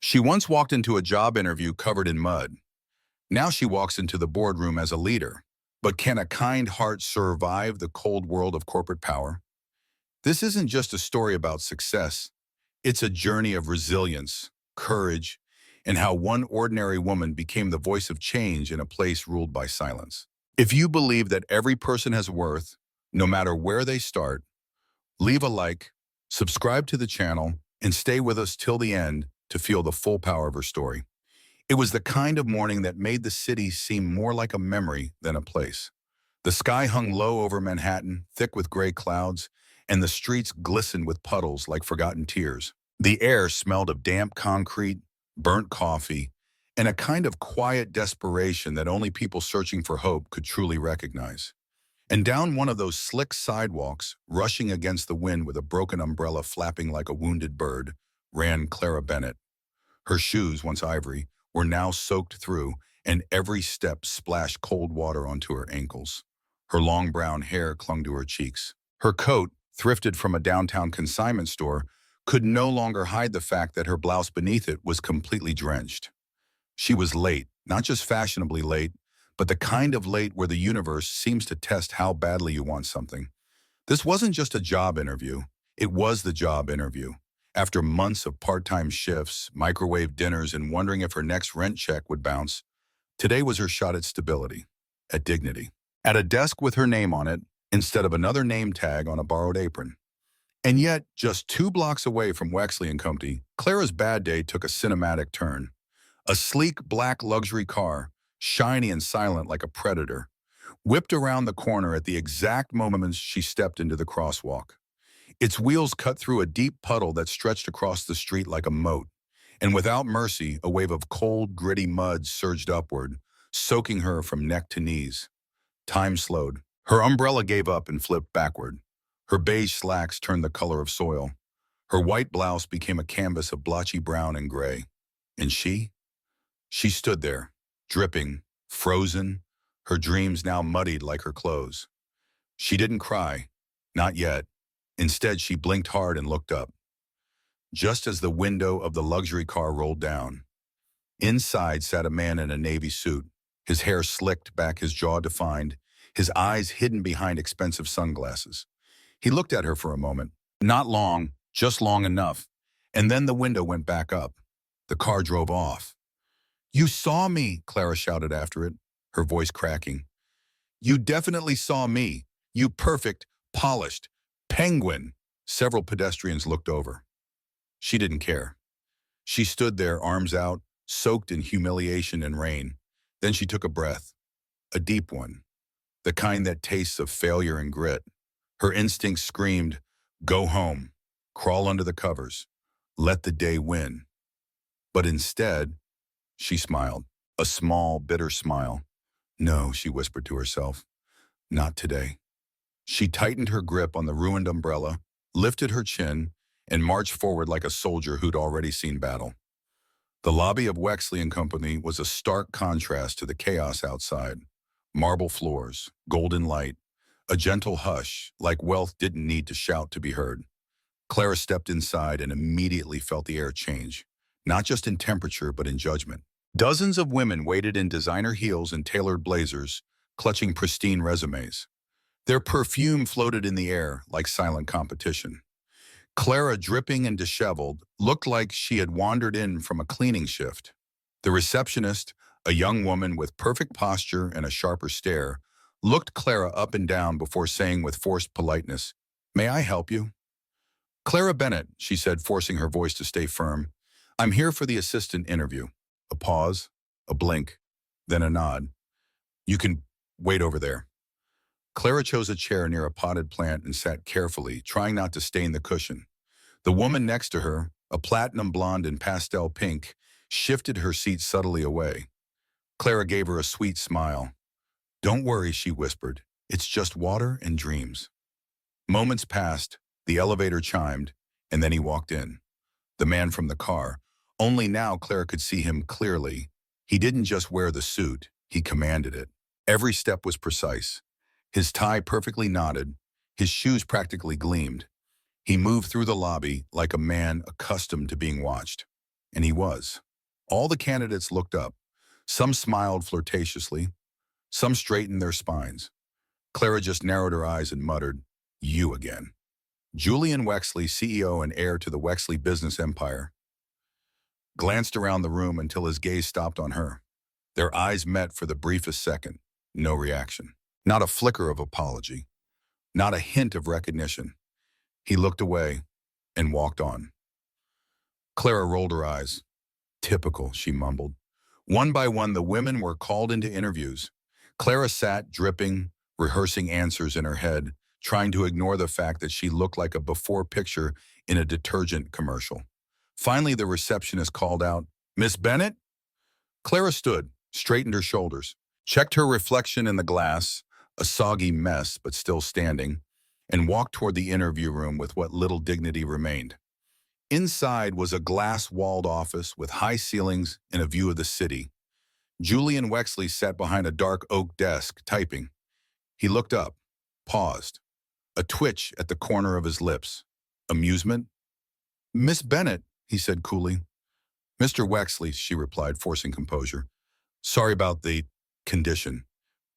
She once walked into a job interview covered in mud. Now she walks into the boardroom as a leader. But can a kind heart survive the cold world of corporate power? This isn't just a story about success. It's a journey of resilience, courage, and how one ordinary woman became the voice of change in a place ruled by silence. If you believe that every person has worth, no matter where they start, leave a like, subscribe to the channel, and stay with us till the end to feel the full power of her story. It was the kind of morning that made the city seem more like a memory than a place. The sky hung low over Manhattan, thick with gray clouds, and the streets glistened with puddles like forgotten tears. The air smelled of damp concrete, burnt coffee, and a kind of quiet desperation that only people searching for hope could truly recognize. And down one of those slick sidewalks, rushing against the wind with a broken umbrella flapping like a wounded bird, ran Clara Bennett. Her shoes, once ivory, were now soaked through, and every step splashed cold water onto her ankles. Her long brown hair clung to her cheeks. Her coat, thrifted from a downtown consignment store, could no longer hide the fact that her blouse beneath it was completely drenched. She was late, not just fashionably late, but the kind of late where the universe seems to test how badly you want something. This wasn't just a job interview. It was the job interview. After months of part-time shifts, microwave dinners, and wondering if her next rent check would bounce, today was her shot at stability, at dignity, at a desk with her name on it instead of another name tag on a borrowed apron. And yet, just 2 blocks away from Wexley & Company, Clara's bad day took a cinematic turn. A sleek black luxury car, shiny and silent like a predator, whipped around the corner at the exact moment she stepped into the crosswalk. Its wheels cut through a deep puddle that stretched across the street like a moat, and without mercy, a wave of cold, gritty mud surged upward, soaking her from neck to knees. Time slowed. Her umbrella gave up and flipped backward. Her beige slacks turned the color of soil. Her white blouse became a canvas of blotchy brown and gray. And she? She stood there, dripping, frozen, her dreams now muddied like her clothes. She didn't cry. Not yet. Instead, she blinked hard and looked up. Just as the window of the luxury car rolled down, inside sat a man in a navy suit, his hair slicked back, his jaw defined, his eyes hidden behind expensive sunglasses. He looked at her for a moment. Not long, just long enough. And then the window went back up. The car drove off. "You saw me," Clara shouted after it, her voice cracking. "You definitely saw me. You perfect, polished penguin." Several pedestrians looked over. She didn't care. She stood there, arms out, soaked in humiliation and rain. Then she took a breath, a deep one, the kind that tastes of failure and grit. Her instincts screamed, "Go home, crawl under the covers, let the day win." But instead, she smiled, a small, bitter smile. "No," she whispered to herself, "not today." She tightened her grip on the ruined umbrella, lifted her chin, and marched forward like a soldier who'd already seen battle. The lobby of Wexley & Company was a stark contrast to the chaos outside. Marble floors, golden light, a gentle hush, like wealth didn't need to shout to be heard. Clara stepped inside and immediately felt the air change, not just in temperature but in judgment. Dozens of women waited in designer heels and tailored blazers, clutching pristine resumes. Their perfume floated in the air like silent competition. Clara, dripping and disheveled, looked like she had wandered in from a cleaning shift. The receptionist, a young woman with perfect posture and a sharper stare, looked Clara up and down before saying with forced politeness, "May I help you?" "Clara Bennett," she said, forcing her voice to stay firm. "I'm here for the assistant interview." A pause, a blink, then a nod. "You can wait over there." Clara chose a chair near a potted plant and sat carefully, trying not to stain the cushion. The woman next to her, a platinum blonde in pastel pink, shifted her seat subtly away. Clara gave her a sweet smile. "Don't worry," she whispered. "It's just water and dreams." Moments passed, the elevator chimed, and then he walked in. The man from the car. Only now Clara could see him clearly. He didn't just wear the suit, he commanded it. Every step was precise. His tie perfectly knotted, his shoes practically gleamed. He moved through the lobby like a man accustomed to being watched. And he was. All the candidates looked up. Some smiled flirtatiously. Some straightened their spines. Clara just narrowed her eyes and muttered, "You again." Julian Wexley, CEO and heir to the Wexley business empire, glanced around the room until his gaze stopped on her. Their eyes met for the briefest second. No reaction. Not a flicker of apology. Not a hint of recognition. He looked away and walked on. Clara rolled her eyes. "Typical," she mumbled. One by one, the women were called into interviews. Clara sat, dripping, rehearsing answers in her head, trying to ignore the fact that she looked like a before picture in a detergent commercial. Finally, the receptionist called out, "Miss Bennett?" Clara stood, straightened her shoulders, checked her reflection in the glass, a soggy mess but still standing, and walked toward the interview room with what little dignity remained. Inside was a glass-walled office with high ceilings and a view of the city. Julian Wexley sat behind a dark oak desk, typing. He looked up, paused, a twitch at the corner of his lips. Amusement? "Miss Bennett," he said coolly. "Mr. Wexley," she replied, forcing composure. "Sorry about the condition.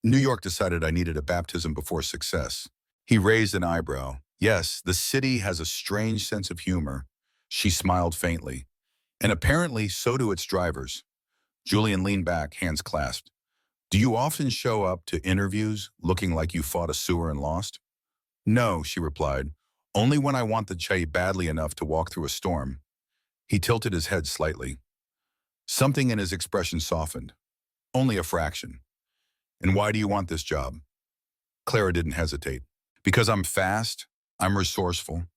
New York decided I needed a baptism before success." He raised an eyebrow. "Yes, the city has a strange sense of humor." She smiled faintly. "And apparently so do its drivers." Julian leaned back, hands clasped. "Do you often show up to interviews looking like you fought a sewer and lost?" "No," she replied. "Only when I want the chai badly enough to walk through a storm." He tilted his head slightly. Something in his expression softened. "Only a fraction." "And why do you want this job?" Clara didn't hesitate. "Because I'm fast, I'm resourceful,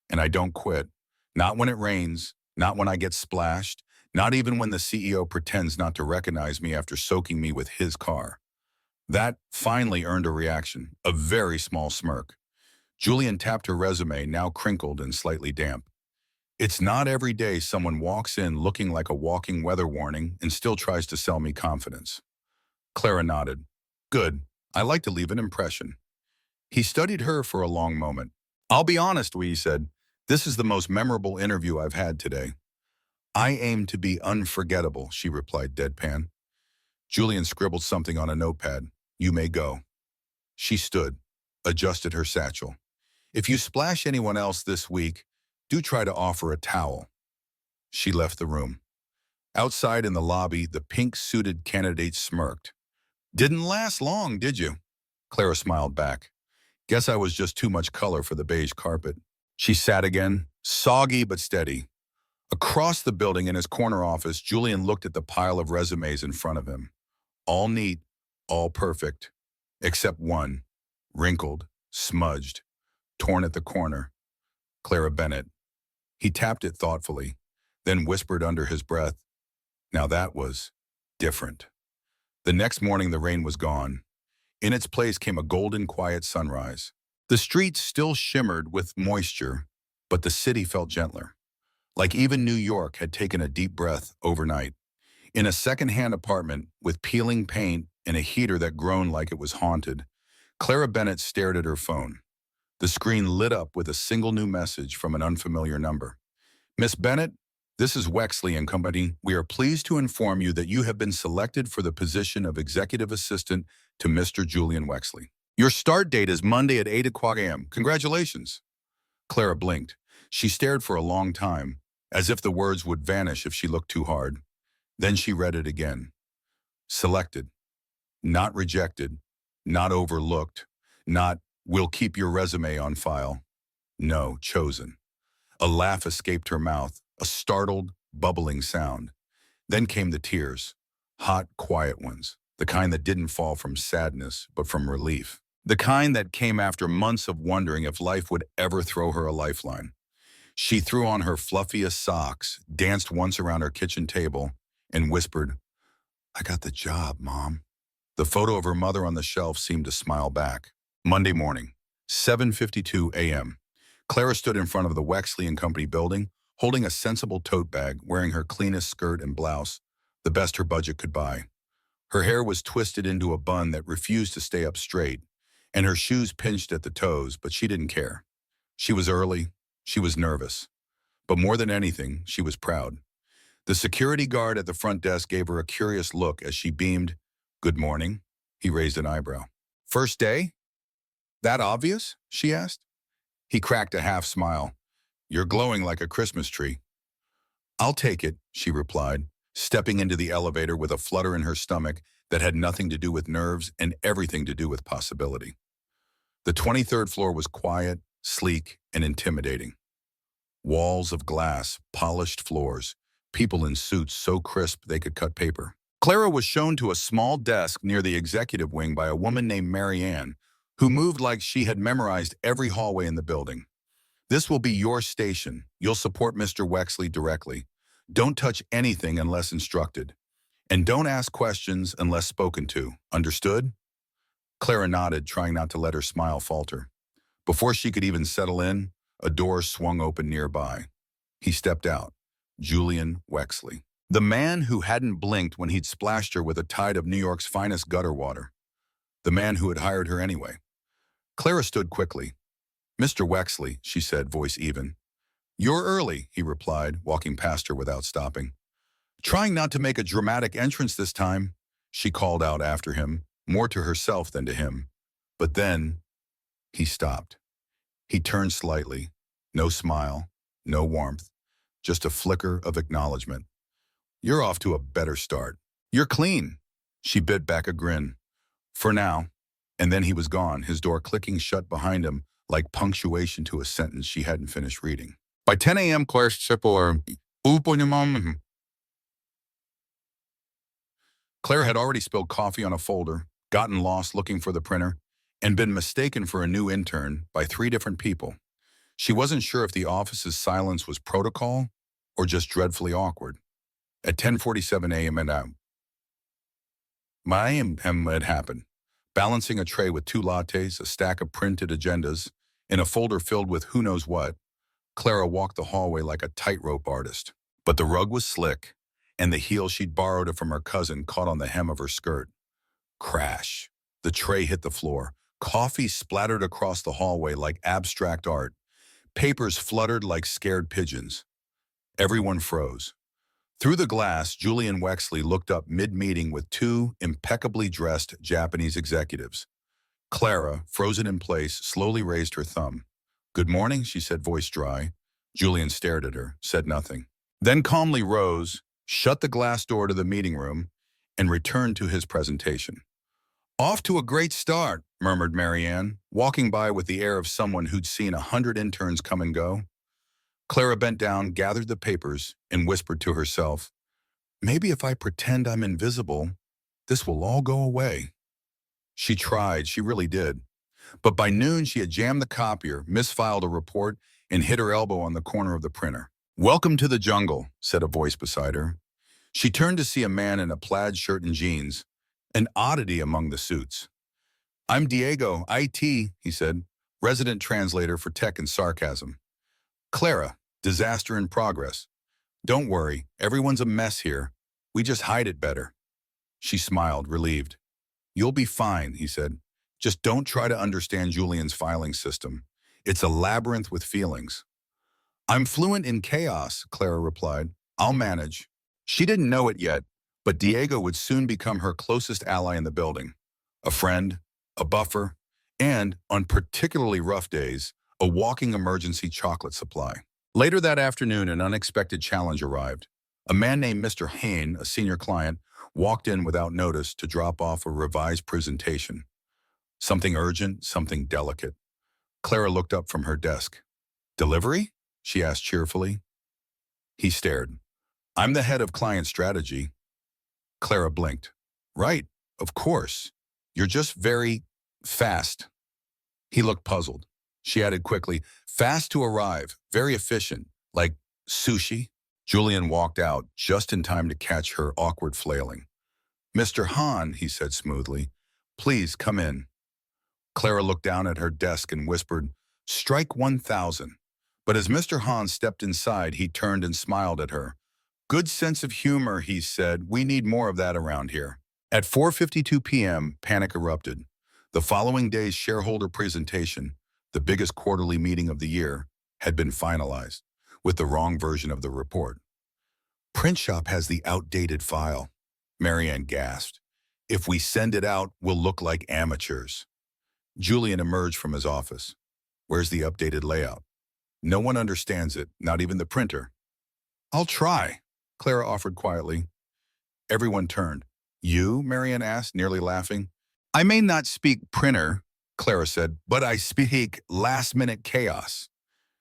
and I don't quit. Not when it rains, not when I get splashed, not even when the CEO pretends not to recognize me after soaking me with his car." That finally earned a reaction, a very small smirk. Julian tapped her resume, now crinkled and slightly damp. "It's not every day someone walks in looking like a walking weather warning and still tries to sell me confidence." Clara nodded. "Good. I like to leave an impression." He studied her for a long moment. "I'll be honest," he said. "This is the most memorable interview I've had today." "I aim to be unforgettable," she replied deadpan. Julian scribbled something on a notepad. "You may go." She stood, adjusted her satchel. "If you splash anyone else this week, do try to offer a towel." She left the room. Outside in the lobby, the pink-suited candidate smirked. "Didn't last long, did you?" Clara smiled back. "Guess I was just too much color for the beige carpet." She sat again, soggy but steady. Across the building in his corner office, Julian looked at the pile of resumes in front of him. All neat, all perfect, except one, wrinkled, smudged, torn at the corner. Clara Bennett. He tapped it thoughtfully, then whispered under his breath, "Now that was different." The next morning the rain was gone. In its place came a golden quiet sunrise. The streets still shimmered with moisture, but the city felt gentler. Like even New York had taken a deep breath overnight. In a second-hand apartment with peeling paint and a heater that groaned like it was haunted, Clara Bennett stared at her phone. The screen lit up with a single new message from an unfamiliar number. "Miss Bennett, this is Wexley and Company. We are pleased to inform you that you have been selected for the position of Executive Assistant to Mr. Julian Wexley. Your start date is Monday at 8 o'clock a.m. Congratulations." Clara blinked. She stared for a long time, as if the words would vanish if she looked too hard. Then she read it again. Selected. Not rejected. Not overlooked. Not, "We'll keep your resume on file." No, chosen. A laugh escaped her mouth, a startled, bubbling sound. Then came the tears. Hot, quiet ones. The kind that didn't fall from sadness, but from relief. The kind that came after months of wondering if life would ever throw her a lifeline. She threw on her fluffiest socks, danced once around her kitchen table, and whispered, "I got the job, Mom." The photo of her mother on the shelf seemed to smile back. Monday morning, 7:52 a.m. Clara stood in front of the Wexley and Company building, holding a sensible tote bag, wearing her cleanest skirt and blouse, the best her budget could buy. Her hair was twisted into a bun that refused to stay up straight, and her shoes pinched at the toes, but she didn't care. She was early, she was nervous, but more than anything, she was proud. The security guard at the front desk gave her a curious look as she beamed. "Good morning." He raised an eyebrow. "First day? That obvious?" she asked. He cracked a half smile. "You're glowing like a Christmas tree." "I'll take it," she replied, stepping into the elevator with a flutter in her stomach that had nothing to do with nerves and everything to do with possibility. The 23rd floor was quiet, sleek, and intimidating. Walls of glass, polished floors, people in suits so crisp they could cut paper. Clara was shown to a small desk near the executive wing by a woman named Marianne, who moved like she had memorized every hallway in the building. "This will be your station. You'll support Mr. Wexley directly. Don't touch anything unless instructed. And don't ask questions unless spoken to. Understood?" Clara nodded, trying not to let her smile falter. Before she could even settle in, a door swung open nearby. He stepped out. Julian Wexley. The man who hadn't blinked when he'd splashed her with a tide of New York's finest gutter water. The man who had hired her anyway. Clara stood quickly. "Mr. Wexley," she said, voice even. "You're early," he replied, walking past her without stopping. "Trying not to make a dramatic entrance this time," she called out after him, more to herself than to him. But then he stopped. He turned slightly. No smile, no warmth, just a flicker of acknowledgement. "You're off to a better start. You're clean." She bit back a grin. "For now." And then he was gone, his door clicking shut behind him like punctuation to a sentence she hadn't finished reading. By 10 a.m., Claire's Claire had already spilled coffee on a folder, gotten lost looking for the printer, and been mistaken for a new intern by 3 different people. She wasn't sure if the office's silence was protocol or just dreadfully awkward. At 10:47 a.m. It happened. Balancing a tray with 2 lattes, a stack of printed agendas, and a folder filled with who knows what, Clara walked the hallway like a tightrope artist. But the rug was slick, and the heel she'd borrowed from her cousin caught on the hem of her skirt. Crash. The tray hit the floor. Coffee splattered across the hallway like abstract art. Papers fluttered like scared pigeons. Everyone froze. Through the glass, Julian Wexley looked up mid-meeting with 2 impeccably dressed Japanese executives. Clara, frozen in place, slowly raised her thumb. "Good morning," she said, voice dry. Julian stared at her, said nothing. Then calmly rose, shut the glass door to the meeting room, and returned to his presentation. "Off to a great start," murmured Marianne, walking by with the air of someone who'd seen 100 interns come and go. Clara bent down, gathered the papers, and whispered to herself, "Maybe if I pretend I'm invisible, this will all go away." She tried, she really did. But by noon, she had jammed the copier, misfiled a report, and hit her elbow on the corner of the printer. "Welcome to the jungle," said a voice beside her. She turned to see a man in a plaid shirt and jeans, an oddity among the suits. "I'm Diego, IT," he said, resident translator for tech and sarcasm. "Clara, disaster in progress. Don't worry, everyone's a mess here. We just hide it better." She smiled, relieved. "You'll be fine," he said. "Just don't try to understand Julian's filing system. It's a labyrinth with feelings." "I'm fluent in chaos," Clara replied. "I'll manage." She didn't know it yet, but Diego would soon become her closest ally in the building. A friend, a buffer, and, on particularly rough days, a walking emergency chocolate supply. Later that afternoon, an unexpected challenge arrived. A man named Mr. Hain, a senior client, walked in without notice to drop off a revised presentation. Something urgent, something delicate. Clara looked up from her desk. "Delivery?" she asked cheerfully. He stared. "I'm the head of client strategy." Clara blinked. "Right, of course. You're just very fast." He looked puzzled. She added quickly, "Fast to arrive, very efficient, like sushi." Julian walked out just in time to catch her awkward flailing. "Mr. Hahn," he said smoothly, "please come in." Clara looked down at her desk and whispered, "Strike 1,000. But as Mr. Hahn stepped inside, he turned and smiled at her. "Good sense of humor," he said. "We need more of that around here." At 4:52 p.m., panic erupted. The following day's shareholder presentation, the biggest quarterly meeting of the year, had been finalized, with the wrong version of the report. Print shop has the outdated file. Marianne gasped. If we send it out, we'll look like amateurs. Julian emerged from his office. Where's the updated layout? No one understands it, not even the printer. I'll try, Clara offered quietly. Everyone turned. You? Marianne asked, nearly laughing. I may not speak printer, Clara said, but I speak last-minute chaos.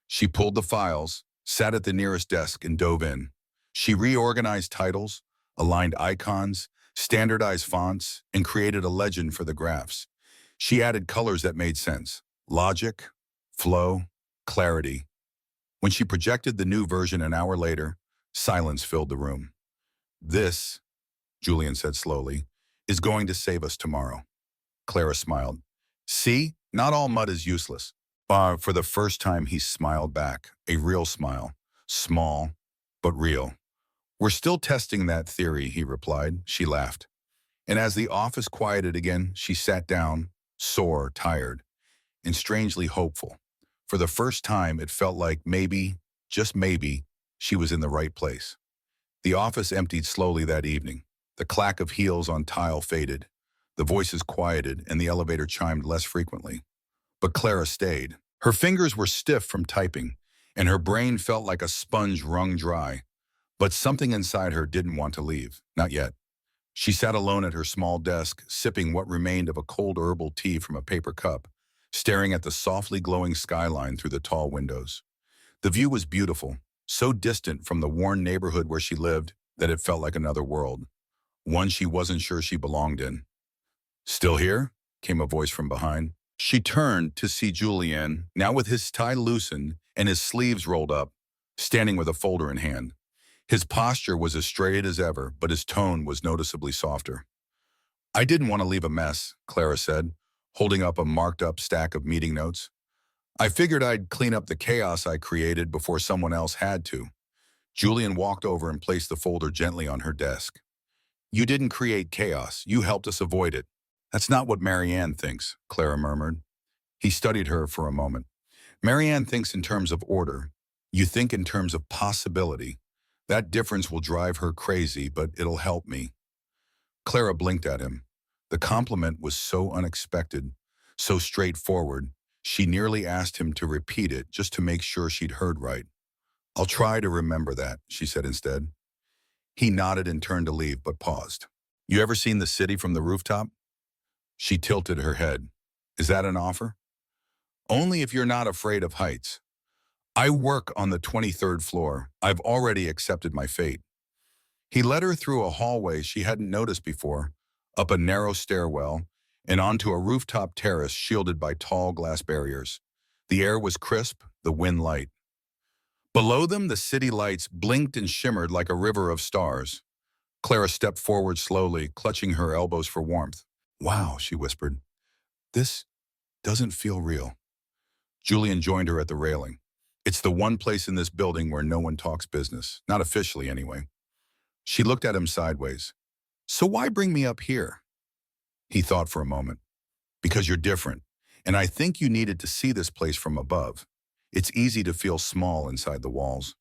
She pulled the files, sat at the nearest desk, and dove in. She reorganized titles, aligned icons, standardized fonts, and created a legend for the graphs. She added colors that made sense. Logic, flow, clarity. When she projected the new version an hour later, silence filled the room. This, Julian said slowly, is going to save us tomorrow. Clara smiled. See, not all mud is useless. For the first time, he smiled back, a real smile, small, but real. We're still testing that theory, he replied. She laughed. And as the office quieted again, she sat down, sore, tired, and strangely hopeful. For the first time, it felt like maybe, just maybe, she was in the right place. The office emptied slowly that evening. The clack of heels on tile faded. The voices quieted, and the elevator chimed less frequently. But Clara stayed. Her fingers were stiff from typing, and her brain felt like a sponge wrung dry. But something inside her didn't want to leave, not yet. She sat alone at her small desk, sipping what remained of a cold herbal tea from a paper cup, staring at the softly glowing skyline through the tall windows. The view was beautiful, so distant from the worn neighborhood where she lived that it felt like another world, one she wasn't sure she belonged in. Still here? Came a voice from behind. She turned to see Julian, now with his tie loosened and his sleeves rolled up, standing with a folder in hand. His posture was as straight as ever, but his tone was noticeably softer. I didn't want to leave a mess, Clara said, holding up a marked-up stack of meeting notes. I figured I'd clean up the chaos I created before someone else had to. Julian walked over and placed the folder gently on her desk. You didn't create chaos. You helped us avoid it. That's not what Marianne thinks, Clara murmured. He studied her for a moment. Marianne thinks in terms of order. You think in terms of possibility. That difference will drive her crazy, but it'll help me. Clara blinked at him. The compliment was so unexpected, so straightforward, she nearly asked him to repeat it just to make sure she'd heard right. I'll try to remember that, she said instead. He nodded and turned to leave, but paused. You ever seen the city from the rooftop? She tilted her head. Is that an offer? Only if you're not afraid of heights. I work on the 23rd floor. I've already accepted my fate. He led her through a hallway she hadn't noticed before, up a narrow stairwell, and onto a rooftop terrace shielded by tall glass barriers. The air was crisp, the wind light. Below them, the city lights blinked and shimmered like a river of stars. Clara stepped forward slowly, clutching her elbows for warmth. Wow, she whispered. This doesn't feel real. Julian joined her at the railing. It's the one place in this building where no one talks business, not officially anyway. She looked at him sideways. So why bring me up here? He thought for a moment. Because you're different, and I think you needed to see this place from above. It's easy to feel small inside the walls.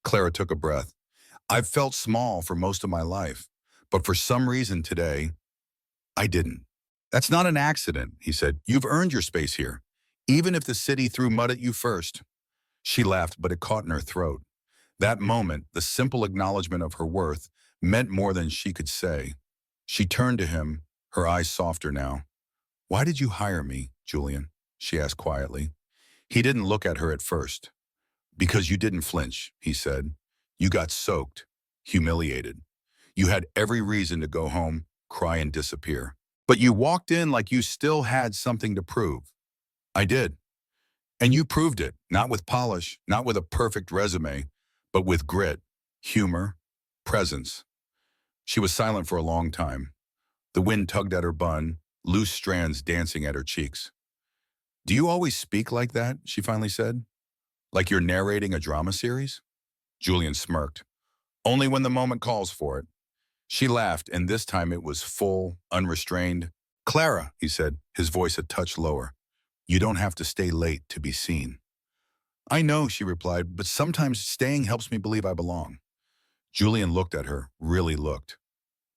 Clara took a breath. I've felt small for most of my life, but for some reason today, I didn't. That's not an accident, he said. You've earned your space here, even if the city threw mud at you first. She laughed, but it caught in her throat. That moment, the simple acknowledgement of her worth, meant more than she could say. She turned to him, her eyes softer now. Why did you hire me, Julian? She asked quietly. He didn't look at her at first. Because you didn't flinch, he said. You got soaked, humiliated. You had every reason to go home, cry and disappear. But you walked in like you still had something to prove. I did. And you proved it, not with polish, not with a perfect resume, but with grit, humor, presence. She was silent for a long time. The wind tugged at her bun, loose strands dancing at her cheeks. Do you always speak like that? She finally said. Like you're narrating a drama series? Julian smirked. Only when the moment calls for it. She laughed, and this time it was full, unrestrained. Clara, he said, his voice a touch lower. You don't have to stay late to be seen. I know, she replied, but sometimes staying helps me believe I belong. Julian looked at her, really looked.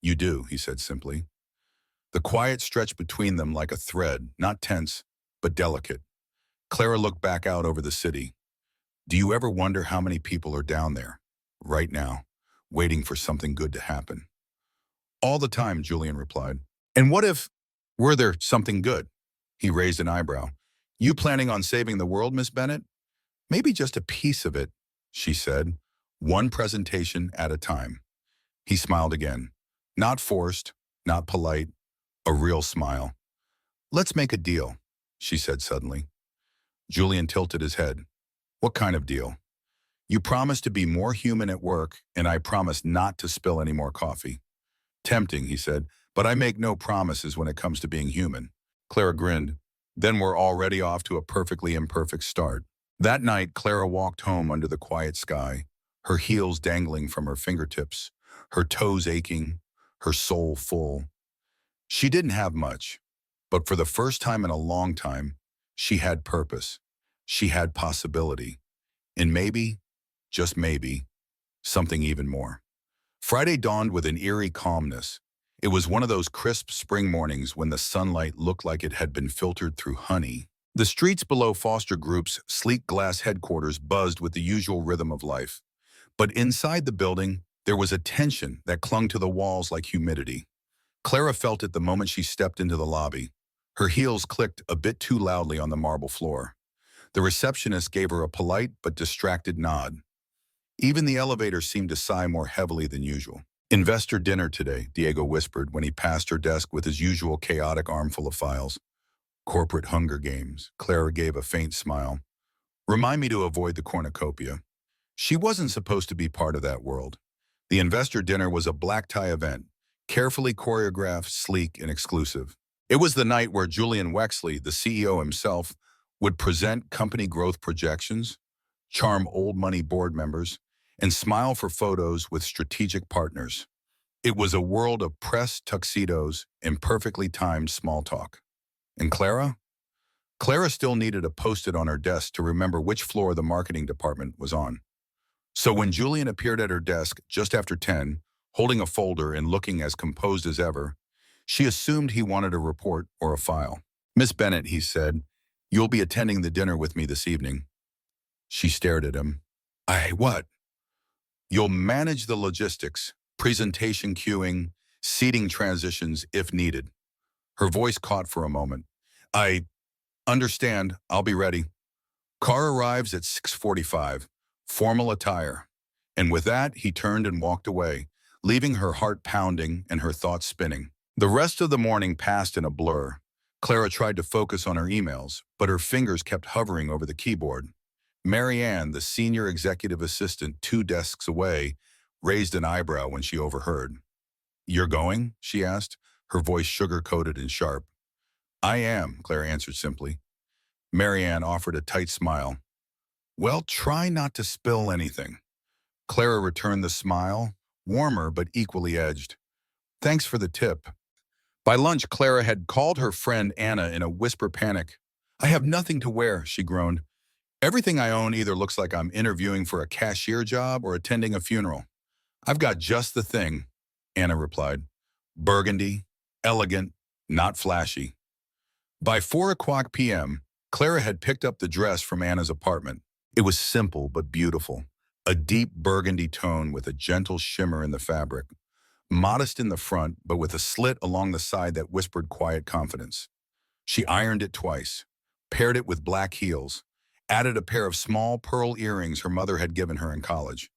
You do, he said simply. The quiet stretched between them like a thread, not tense, but delicate. Clara looked back out over the city. Do you ever wonder how many people are down there, right now, waiting for something good to happen? All the time, Julian replied. And what if, were there something good? He raised an eyebrow. You planning on saving the world, Miss Bennett? Maybe just a piece of it, she said, one presentation at a time. He smiled again. Not forced, not polite, a real smile. Let's make a deal, she said suddenly. Julian tilted his head. What kind of deal? You promise to be more human at work, and I promise not to spill any more coffee. Tempting, he said, but I make no promises when it comes to being human. Clara grinned. Then we're already off to a perfectly imperfect start. That night, Clara walked home under the quiet sky, her heels dangling from her fingertips, her toes aching, her soul full. She didn't have much, but for the first time in a long time, she had purpose. She had possibility. And maybe, just maybe, something even more. Friday dawned with an eerie calmness. It was one of those crisp spring mornings when the sunlight looked like it had been filtered through honey. The streets below Foster Group's sleek glass headquarters buzzed with the usual rhythm of life. But inside the building, there was a tension that clung to the walls like humidity. Clara felt it the moment she stepped into the lobby. Her heels clicked a bit too loudly on the marble floor. The receptionist gave her a polite but distracted nod. Even the elevator seemed to sigh more heavily than usual. Investor dinner today, Diego whispered when he passed her desk with his usual chaotic armful of files. Corporate Hunger Games. Clara gave a faint smile. Remind me to avoid the cornucopia. She wasn't supposed to be part of that world. The investor dinner was a black tie event, carefully choreographed, sleek, and exclusive. It was the night where Julian Wexley, the CEO himself, would present company growth projections, charm old money board members, and smile for photos with strategic partners. It was a world of press tuxedos and perfectly timed small talk. And Clara? Clara still needed a post-it on her desk to remember which floor the marketing department was on. So when Julian appeared at her desk just after 10, holding a folder and looking as composed as ever, she assumed he wanted a report or a file. Miss Bennett, he said, you'll be attending the dinner with me this evening. She stared at him. What? You'll manage the logistics, presentation queuing, seating transitions if needed. Her voice caught for a moment. I understand. I'll be ready. Car arrives at 6:45, formal attire. And with that, he turned and walked away, leaving her heart pounding and her thoughts spinning. The rest of the morning passed in a blur. Clara tried to focus on her emails, but her fingers kept hovering over the keyboard. Marianne, the senior executive assistant 2 desks away, raised an eyebrow when she overheard. You're going? She asked, her voice sugar-coated and sharp. I am, Clara answered simply. Marianne offered a tight smile. Well, try not to spill anything. Clara returned the smile, warmer but equally edged. Thanks for the tip. By lunch, Clara had called her friend Anna in a whisper panic. I have nothing to wear, she groaned. Everything I own either looks like I'm interviewing for a cashier job or attending a funeral. I've got just the thing, Anna replied. Burgundy, elegant, not flashy. By 4:00 p.m., Clara had picked up the dress from Anna's apartment. It was simple but beautiful, a deep burgundy tone with a gentle shimmer in the fabric, modest in the front but with a slit along the side that whispered quiet confidence. She ironed it twice, paired it with black heels, added a pair of small pearl earrings her mother had given her in college.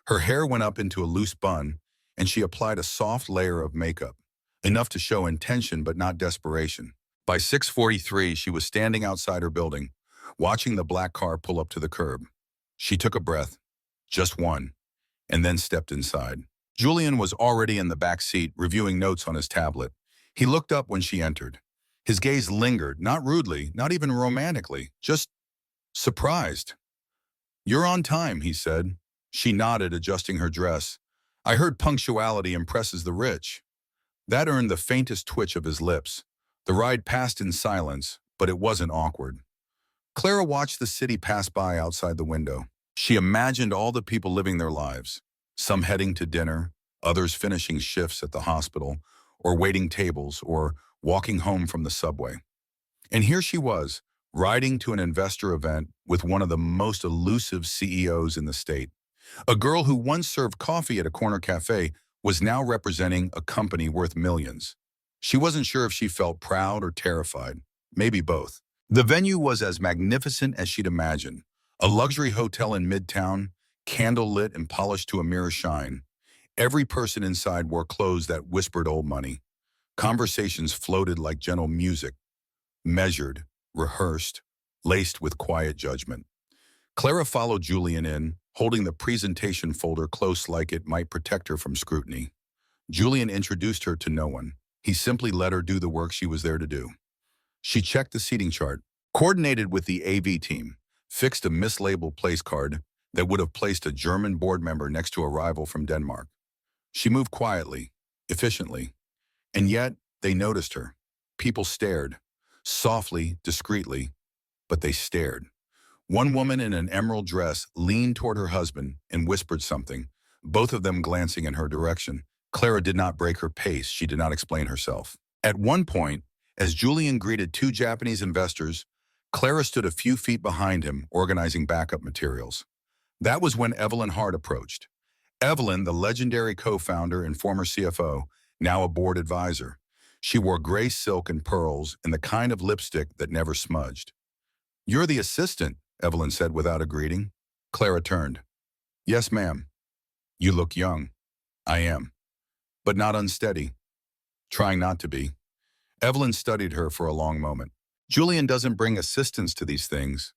Her hair went up into a loose bun, and she applied a soft layer of makeup, enough to show intention but not desperation. By 6:43, she was standing outside her building, watching the black car pull up to the curb. She took a breath, just one, and then stepped inside. Julian was already in the back seat, reviewing notes on his tablet. He looked up when she entered. His gaze lingered, not rudely, not even romantically, just surprised. You're on time, he said. She nodded, adjusting her dress. I heard punctuality impresses the rich. That earned the faintest twitch of his lips. The ride passed in silence, but it wasn't awkward. Clara watched the city pass by outside the window. She imagined all the people living their lives. some heading to dinner, others finishing shifts at the hospital, or waiting tables, or walking home from the subway. And here she was, riding to an investor event with one of the most elusive CEOs in the state. A girl who once served coffee at a corner cafe was now representing a company worth millions. She wasn't sure if she felt proud or terrified, maybe both. The venue was as magnificent as she'd imagined. A luxury hotel in Midtown, candle-lit and polished to a mirror shine. Every person inside wore clothes that whispered old money. Conversations floated like gentle music, measured, rehearsed, laced with quiet judgment. Clara followed Julian in, holding the presentation folder close like it might protect her from scrutiny. Julian introduced her to no one. He simply let her do the work she was there to do. She checked the seating chart, coordinated with the AV team, fixed a mislabeled place card that would have placed a German board member next to a rival from Denmark. She moved quietly, efficiently, and yet they noticed her. People stared, softly, discreetly, but they stared. One woman in an emerald dress leaned toward her husband and whispered something, both of them glancing in her direction. Clara did not break her pace. She did not explain herself. At one point, as Julian greeted two Japanese investors, Clara stood a few feet behind him, organizing backup materials. That was when Evelyn Hart approached. Evelyn, the legendary co-founder and former CFO, now a board advisor. She wore gray silk and pearls and the kind of lipstick that never smudged. "You're the assistant," Evelyn said without a greeting. Clara turned. "Yes, ma'am." "You look young." "I am, but not unsteady. Trying not to be." Evelyn studied her for a long moment. "Julian doesn't bring assistants to these things."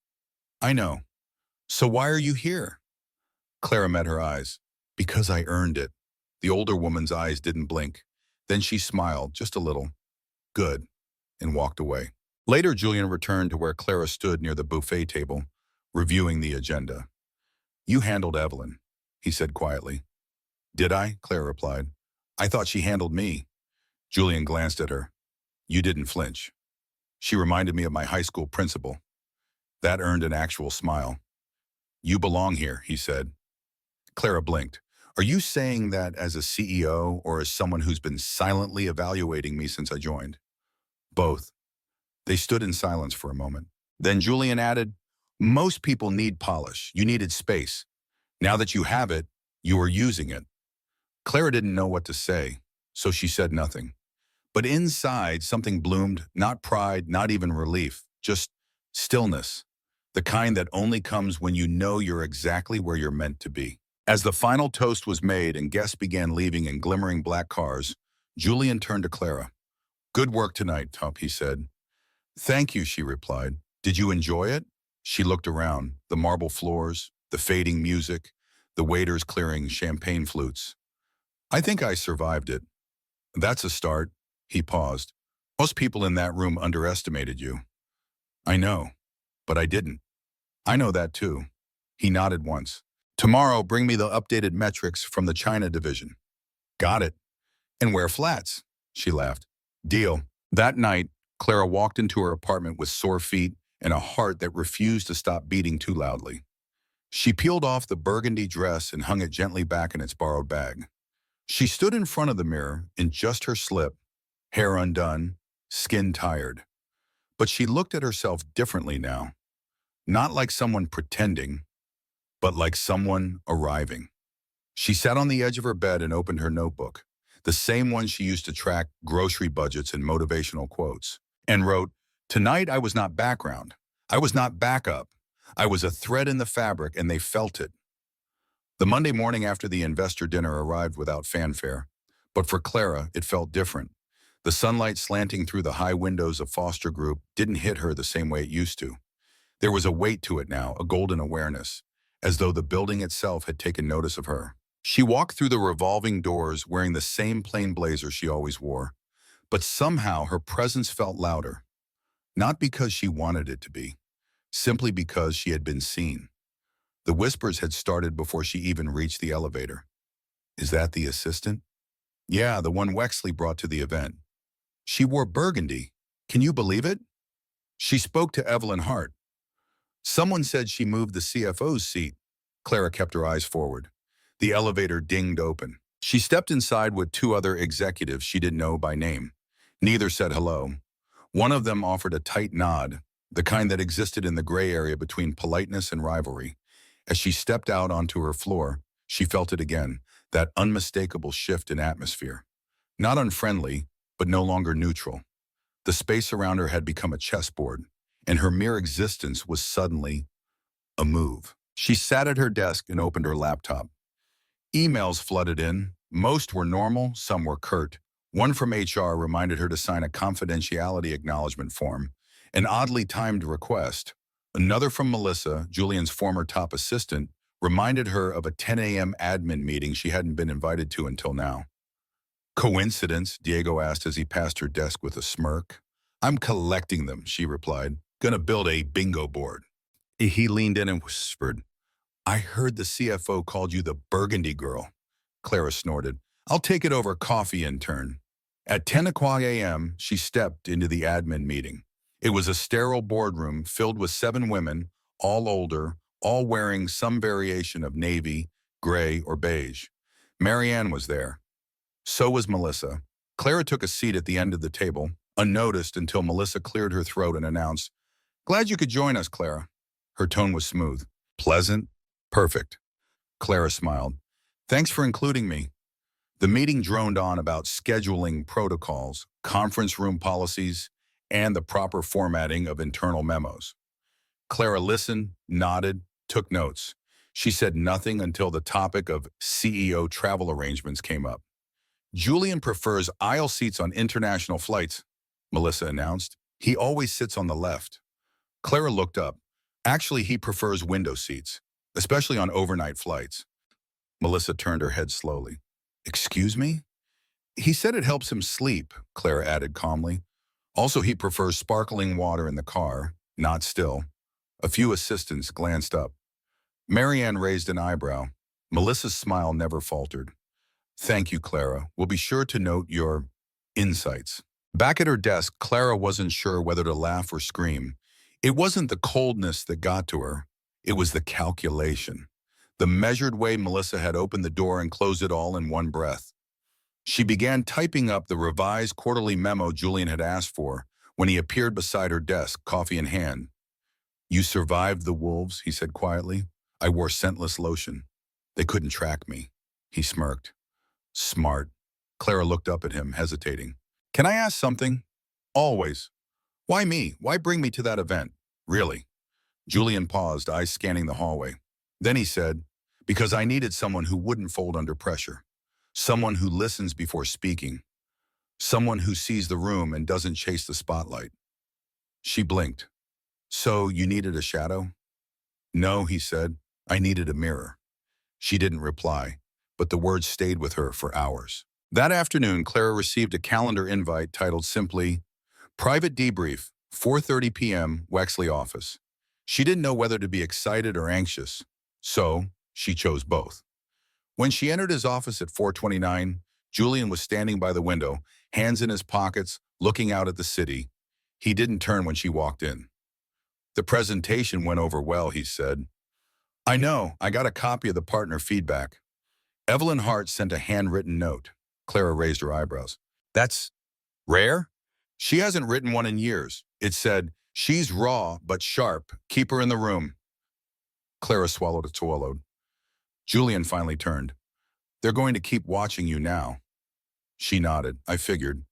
"I know. So why are you here?" Clara met her eyes. "Because I earned it." The older woman's eyes didn't blink. Then she smiled, just a little. "Good," and walked away. Later, Julian returned to where Clara stood near the buffet table, reviewing the agenda. "You handled Evelyn," he said quietly. "Did I?" Clara replied. "I thought she handled me." Julian glanced at her. "You didn't flinch." "She reminded me of my high school principal." That earned an actual smile. "You belong here," he said. Clara blinked. "Are you saying that as a CEO or as someone who's been silently evaluating me since I joined?" "Both." They stood in silence for a moment. Then Julian added, "Most people need polish. You needed space. Now that you have it, you are using it." Clara didn't know what to say, so she said nothing. But inside, something bloomed, not pride, not even relief, just stillness, the kind that only comes when you know you're exactly where you're meant to be. As the final toast was made and guests began leaving in glimmering black cars, Julian turned to Clara. "Good work tonight, Tup," he said. "Thank you," she replied. "Did you enjoy it?" She looked around, the marble floors, the fading music, the waiters clearing champagne flutes. "I think I survived it." "That's a start." He paused. "Most people in that room underestimated you." "I know, but I didn't." "I know that too." He nodded once. "Tomorrow, bring me the updated metrics from the China division." "Got it. And wear flats." She laughed. "Deal." That night, Clara walked into her apartment with sore feet and a heart that refused to stop beating too loudly. She peeled off the burgundy dress and hung it gently back in its borrowed bag. She stood in front of the mirror in just her slip, hair undone, skin tired. But she looked at herself differently now. Not like someone pretending, but like someone arriving. She sat on the edge of her bed and opened her notebook, the same one she used to track grocery budgets and motivational quotes, and wrote, "Tonight I was not background. I was not backup. I was a thread in the fabric, and they felt it." The Monday morning after the investor dinner arrived without fanfare, but for Clara, it felt different. The sunlight slanting through the high windows of Foster Group didn't hit her the same way it used to. There was a weight to it now, a golden awareness, as though the building itself had taken notice of her. She walked through the revolving doors wearing the same plain blazer she always wore, but somehow her presence felt louder. Not because she wanted it to be, simply because she had been seen. The whispers had started before she even reached the elevator. "Is that the assistant?" "Yeah, the one Wexley brought to the event." "She wore burgundy. Can you believe it?" She spoke to Evelyn Hart. "Someone said she moved the CFO's seat." Clara kept her eyes forward. The elevator dinged open. She stepped inside with two other executives she didn't know by name. Neither said hello. One of them offered a tight nod, the kind that existed in the gray area between politeness and rivalry. As she stepped out onto her floor, she felt it again, that unmistakable shift in atmosphere. Not unfriendly, but no longer neutral. The space around her had become a chessboard, and her mere existence was suddenly a move. She sat at her desk and opened her laptop. Emails flooded in. Most were normal, some were curt. One from HR reminded her to sign a confidentiality acknowledgement form, an oddly timed request. Another from Melissa, Julian's former top assistant, reminded her of a 10 a.m. admin meeting she hadn't been invited to until now. Coincidence? Diego asked as he passed her desk with a smirk. I'm collecting them, she replied. Gonna build a bingo board. He leaned in and whispered, I heard the CFO called you the Burgundy girl. Clara snorted. I'll take it over coffee in turn. At 10 o'clock a.m., she stepped into the admin meeting. It was a sterile boardroom filled with 7 women, all older, all wearing some variation of navy, gray, or beige. Marianne was there. So was Melissa. Clara took a seat at the end of the table, unnoticed until Melissa cleared her throat and announced, Glad you could join us, Clara. Her tone was smooth. Pleasant? Perfect. Clara smiled. Thanks for including me. The meeting droned on about scheduling protocols, conference room policies, and the proper formatting of internal memos. Clara listened, nodded, took notes. She said nothing until the topic of CEO travel arrangements came up. Julian prefers aisle seats on international flights, Melissa announced. He always sits on the left. Clara looked up. Actually, he prefers window seats, especially on overnight flights. Melissa turned her head slowly. Excuse me? He said it helps him sleep, Clara added calmly. Also, he prefers sparkling water in the car, not still. A few assistants glanced up. Marianne raised an eyebrow. Melissa's smile never faltered. Thank you, Clara. We'll be sure to note your insights. Back at her desk, Clara wasn't sure whether to laugh or scream. It wasn't the coldness that got to her. It was the calculation. The measured way Melissa had opened the door and closed it all in one breath. She began typing up the revised quarterly memo Julian had asked for when he appeared beside her desk, coffee in hand. You survived the wolves, he said quietly. I wore scentless lotion. They couldn't track me. He smirked. Smart. Clara looked up at him, hesitating. Can I ask something? Always. Why me? Why bring me to that event? Really? Julian paused, eyes scanning the hallway. Then he said, because I needed someone who wouldn't fold under pressure. Someone who listens before speaking. Someone who sees the room and doesn't chase the spotlight. She blinked. So you needed a shadow? No, he said. I needed a mirror. She didn't reply, but the words stayed with her for hours. That afternoon, Clara received a calendar invite titled simply, Private Debrief, 4:30 p.m., Wexley office. She didn't know whether to be excited or anxious, so she chose both. When she entered his office at 4:29, Julian was standing by the window, hands in his pockets, looking out at the city. He didn't turn when she walked in. The presentation went over well, he said. I know, I got a copy of the partner feedback. Evelyn Hart sent a handwritten note. Clara raised her eyebrows. That's rare? She hasn't written one in years. It said, she's raw but sharp. Keep her in the room. Clara swallowed and swallowed. Julian finally turned. They're going to keep watching you now. She nodded. I figured.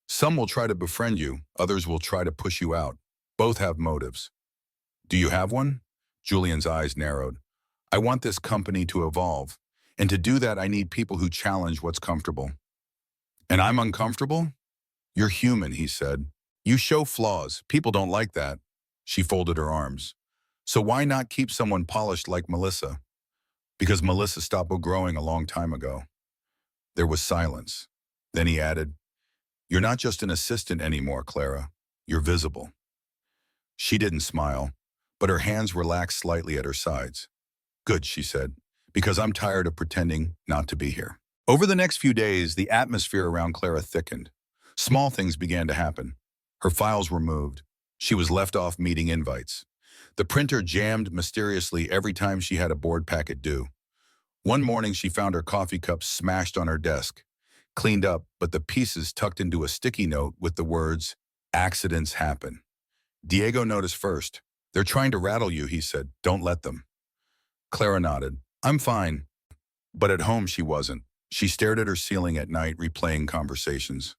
Some will try to befriend you. Others will try to push you out. Both have motives. Do you have one? Julian's eyes narrowed. I want this company to evolve. And to do that, I need people who challenge what's comfortable. And I'm uncomfortable? You're human, he said. You show flaws. People don't like that. She folded her arms. So why not keep someone polished like Melissa? Because Melissa stopped growing a long time ago. There was silence. Then he added, You're not just an assistant anymore, Clara. You're visible. She didn't smile, but her hands relaxed slightly at her sides. Good, she said, because I'm tired of pretending not to be here. Over the next few days, the atmosphere around Clara thickened. Small things began to happen. Her files were moved. She was left off meeting invites. The printer jammed mysteriously every time she had a board packet due. One morning, she found her coffee cup smashed on her desk, cleaned up, but the pieces tucked into a sticky note with the words, "Accidents happen." Diego noticed first. "They're trying to rattle you," he said. "Don't let them." Clara nodded. "I'm fine." But at home, she wasn't. She stared at her ceiling at night, replaying conversations,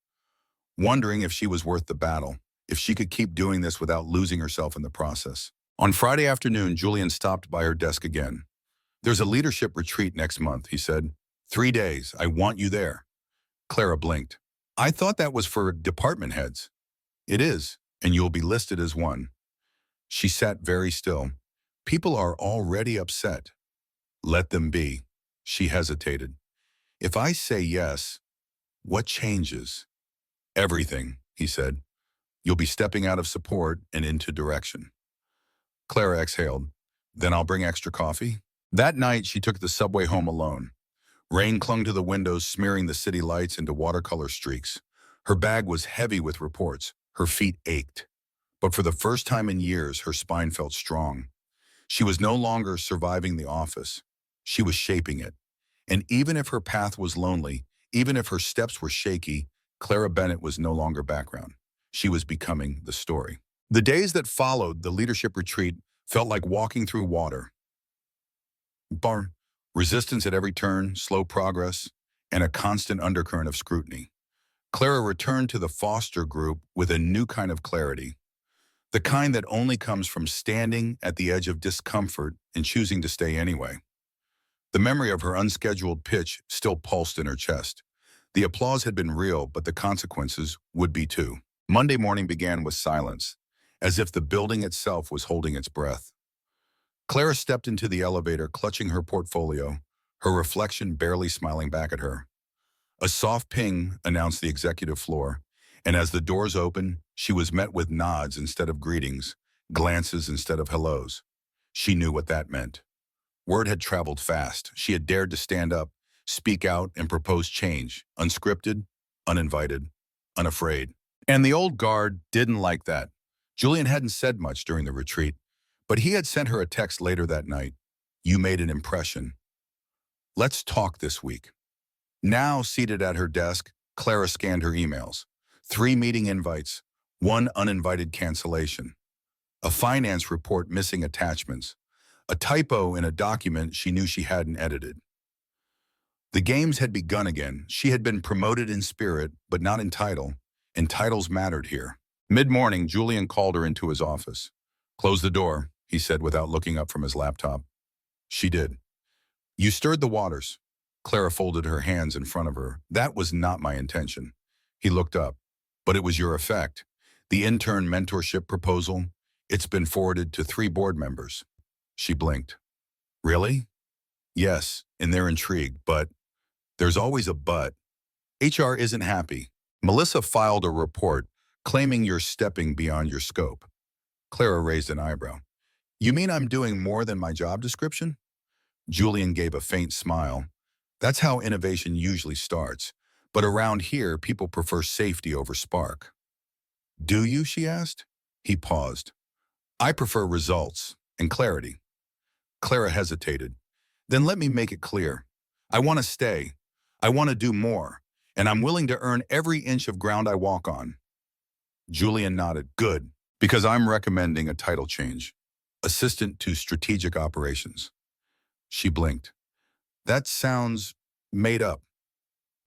wondering if she was worth the battle, if she could keep doing this without losing herself in the process. On Friday afternoon, Julian stopped by her desk again. "There's a leadership retreat next month," he said. "3 days. I want you there." Clara blinked. "I thought that was for department heads." "It is, and you'll be listed as one." She sat very still. "People are already upset." "Let them be." She hesitated. "If I say yes, what changes?" "Everything," he said. "You'll be stepping out of support and into direction." Clara exhaled. "Then I'll bring extra coffee?" That night, she took the subway home alone. Rain clung to the windows, smearing the city lights into watercolor streaks. Her bag was heavy with reports. Her feet ached. But for the first time in years, her spine felt strong. She was no longer surviving the office. She was shaping it. And even if her path was lonely, even if her steps were shaky, Clara Bennett was no longer background. She was becoming the story. The days that followed the leadership retreat felt like walking through water. Resistance at every turn, slow progress, and a constant undercurrent of scrutiny. Clara returned to the Foster group with a new kind of clarity, the kind that only comes from standing at the edge of discomfort and choosing to stay anyway. The memory of her unscheduled pitch still pulsed in her chest. The applause had been real, but the consequences would be too. Monday morning began with silence, as if the building itself was holding its breath. Clara stepped into the elevator, clutching her portfolio, her reflection barely smiling back at her. A soft ping announced the executive floor, and as the doors opened, she was met with nods instead of greetings, glances instead of hellos. She knew what that meant. Word had traveled fast. She had dared to stand up, speak out, and propose change, unscripted, uninvited, unafraid. And the old guard didn't like that. Julian hadn't said much during the retreat, but he had sent her a text later that night. "You made an impression. Let's talk this week." Now, seated at her desk, Clara scanned her emails. 3 meeting invites, 1 uninvited cancellation, a finance report missing attachments, a typo in a document she knew she hadn't edited. The games had begun again. She had been promoted in spirit, but not in title, and titles mattered here. Mid-morning, Julian called her into his office. "Close the door," he said without looking up from his laptop. She did. "You stirred the waters." Clara folded her hands in front of her. "That was not my intention." He looked up. "But it was your effect. The intern mentorship proposal, it's been forwarded to 3 board members." She blinked. "Really?" "Yes, and they're intrigued, but there's always a but. HR isn't happy. Melissa filed a report claiming you're stepping beyond your scope." Clara raised an eyebrow. "You mean I'm doing more than my job description?" Julian gave a faint smile. "That's how innovation usually starts. But around here, people prefer safety over spark." "Do you?" she asked. He paused. "I prefer results and clarity." Clara hesitated. "Then let me make it clear. I want to stay. I want to do more. And I'm willing to earn every inch of ground I walk on." Julian nodded. "Good, because I'm recommending a title change. Assistant to Strategic Operations." She blinked. "That sounds made up."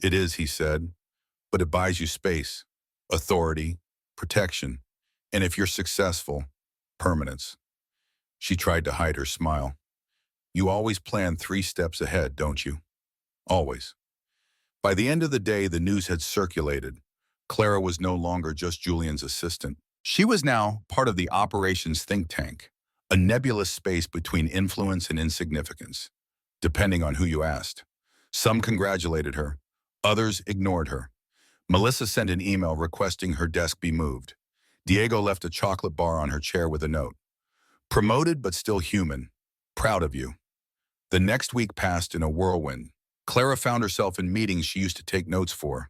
"It is," he said, "but it buys you space, authority, protection, and if you're successful, permanence." She tried to hide her smile. "You always plan 3 steps ahead, don't you?" "Always." By the end of the day, the news had circulated. Clara was no longer just Julian's assistant. She was now part of the operations think tank, a nebulous space between influence and insignificance, depending on who you asked. Some congratulated her. Others ignored her. Melissa sent an email requesting her desk be moved. Diego left a chocolate bar on her chair with a note. "Promoted but still human. Proud of you." The next week passed in a whirlwind. Clara found herself in meetings she used to take notes for.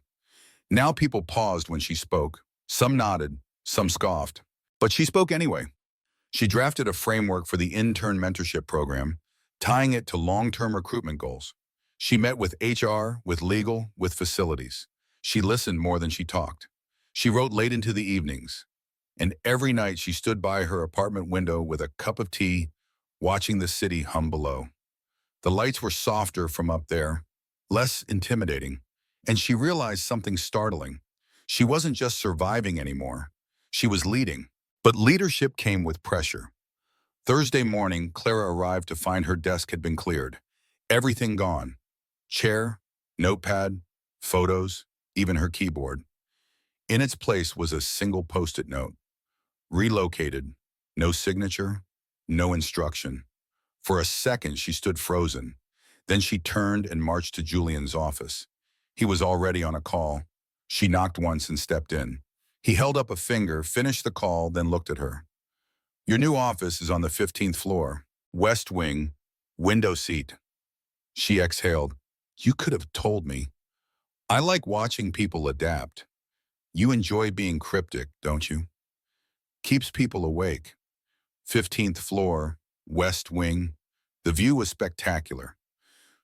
Now people paused when she spoke. Some nodded, some scoffed. But she spoke anyway. She drafted a framework for the intern mentorship program, tying it to long-term recruitment goals. She met with HR, with legal, with facilities. She listened more than she talked. She wrote late into the evenings, and every night she stood by her apartment window with a cup of tea, watching the city hum below. The lights were softer from up there, less intimidating, and she realized something startling. She wasn't just surviving anymore. She was leading. But leadership came with pressure. Thursday morning, Clara arrived to find her desk had been cleared. Everything gone. Chair, notepad, photos, even her keyboard. In its place was a single post-it note. Relocated. No signature, no instruction. For a second, she stood frozen. Then she turned and marched to Julian's office. He was already on a call. She knocked once and stepped in. He held up a finger, finished the call, then looked at her. Your new office is on the 15th floor, west wing, window seat. She exhaled. You could have told me. I like watching people adapt. You enjoy being cryptic, don't you? Keeps people awake. 15th floor, west wing. The view was spectacular.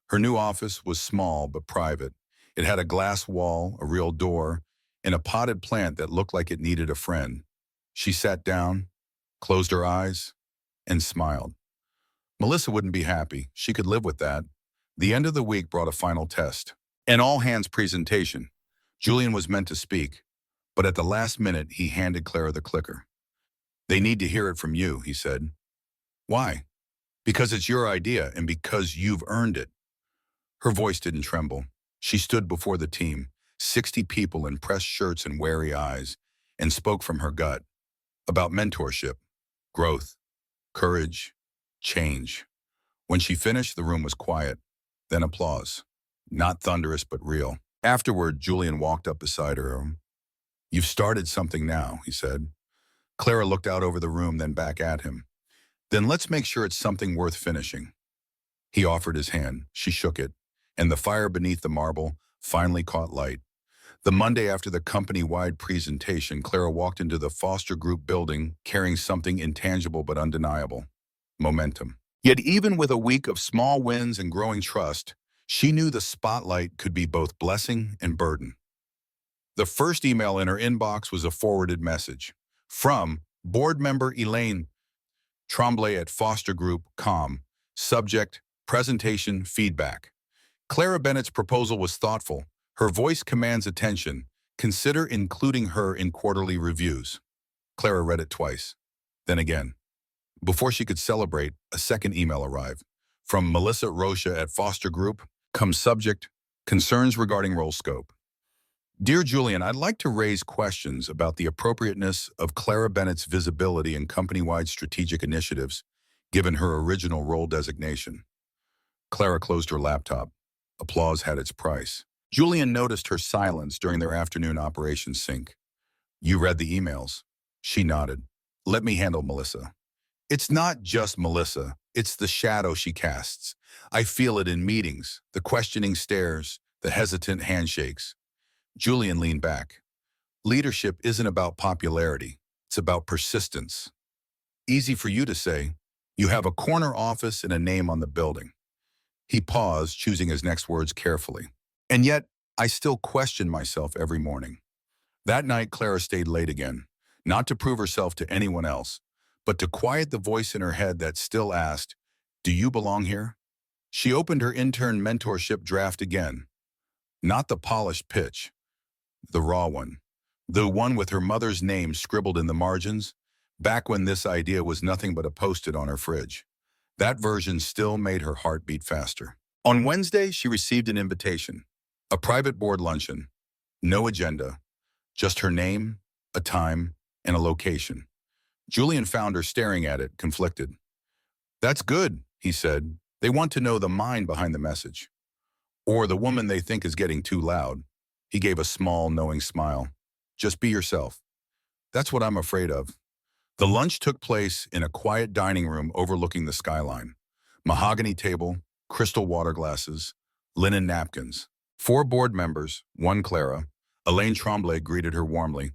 Her new office was small but private. It had a glass wall, a real door, and a potted plant that looked like it needed a friend. She sat down, closed her eyes, and smiled. Melissa wouldn't be happy. She could live with that. The end of the week brought a final test. An all-hands presentation. Julian was meant to speak, but at the last minute, he handed Clara the clicker. They need to hear it from you, he said. Why? Because it's your idea and because you've earned it. Her voice didn't tremble. She stood before the team, 60 people in pressed shirts and wary eyes, and spoke from her gut about mentorship, growth, courage, change. When she finished, the room was quiet, then applause. Not thunderous, but real. Afterward, Julian walked up beside her. You've started something now, he said. Clara looked out over the room, then back at him. Then let's make sure it's something worth finishing. He offered his hand. She shook it, and the fire beneath the marble finally caught light. The Monday after the company-wide presentation, Clara walked into the Foster Group building carrying something intangible but undeniable: momentum. Yet even with a week of small wins and growing trust, she knew the spotlight could be both blessing and burden. The first email in her inbox was a forwarded message from board member Elaine Tremblay at Foster Group, com. Subject, presentation, feedback. Clara Bennett's proposal was thoughtful. Her voice commands attention. Consider including her in quarterly reviews. Clara read it twice, then again. Before she could celebrate, a second email arrived. From Melissa Rocha at Foster Group, come subject, concerns regarding role scope. Dear Julian, I'd like to raise questions about the appropriateness of Clara Bennett's visibility in company-wide strategic initiatives, given her original role designation. Clara closed her laptop. Applause had its price. Julian noticed her silence during their afternoon operations sync. You read the emails. She nodded. Let me handle Melissa. It's not just Melissa. It's the shadow she casts. I feel it in meetings, the questioning stares, the hesitant handshakes. Julian leaned back. Leadership isn't about popularity. It's about persistence. Easy for you to say. You have a corner office and a name on the building. He paused, choosing his next words carefully. And yet, I still question myself every morning. That night, Clara stayed late again, not to prove herself to anyone else, but to quiet the voice in her head that still asked, do you belong here? She opened her intern mentorship draft again. Not the polished pitch, the raw one. The one with her mother's name scribbled in the margins, back when this idea was nothing but a post-it on her fridge. That version still made her heart beat faster. On Wednesday, she received an invitation. A private board luncheon. No agenda. Just her name, a time, and a location. Julian found her staring at it, conflicted. That's good, he said. They want to know the mind behind the message. Or the woman they think is getting too loud. He gave a small, knowing smile. Just be yourself. That's what I'm afraid of. The lunch took place in a quiet dining room overlooking the skyline. Mahogany table, crystal water glasses, linen napkins. 4 board members, 1 Clara. Elaine Tremblay greeted her warmly.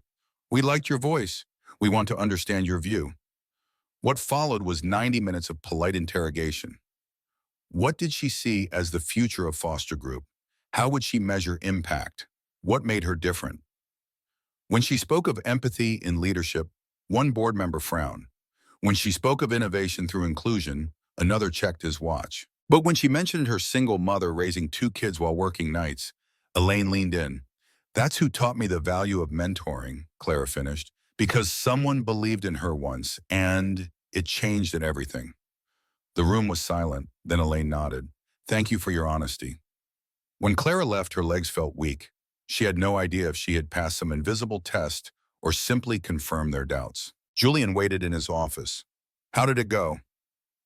We liked your voice. We want to understand your view. What followed was 90 minutes of polite interrogation. What did she see as the future of Foster Group? How would she measure impact? What made her different? When she spoke of empathy in leadership, one board member frowned. When she spoke of innovation through inclusion, another checked his watch. But when she mentioned her single mother raising two kids while working nights, Elaine leaned in. That's who taught me the value of mentoring, Clara finished, because someone believed in her once, and it changed at everything. The room was silent, then Elaine nodded. Thank you for your honesty. When Clara left, her legs felt weak. She had no idea if she had passed some invisible test or simply confirmed their doubts. Julian waited in his office. How did it go?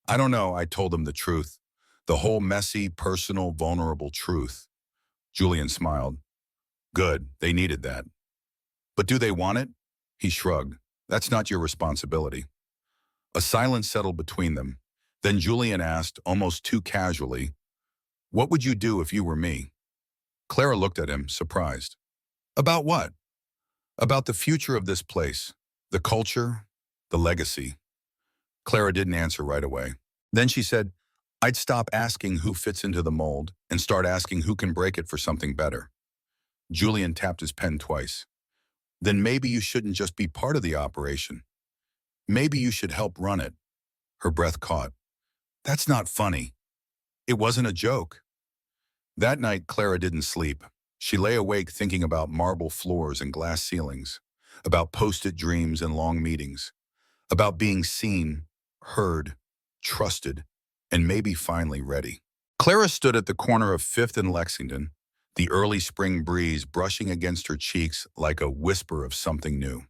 I don't know, I told him the truth. The whole messy, personal, vulnerable truth. Julian smiled. Good, they needed that. But do they want it? He shrugged. That's not your responsibility. A silence settled between them. Then Julian asked, almost too casually, what would you do if you were me? Clara looked at him, surprised. About what? About the future of this place, the culture, the legacy. Clara didn't answer right away. Then she said, I'd stop asking who fits into the mold and start asking who can break it for something better. Julian tapped his pen twice. Then maybe you shouldn't just be part of the operation. Maybe you should help run it. Her breath caught. That's not funny. It wasn't a joke. That night, Clara didn't sleep. She lay awake thinking about marble floors and glass ceilings, about post-it dreams and long meetings, about being seen, heard, trusted, and maybe finally ready. Clara stood at the corner of 5th and Lexington, the early spring breeze brushing against her cheeks like a whisper of something new.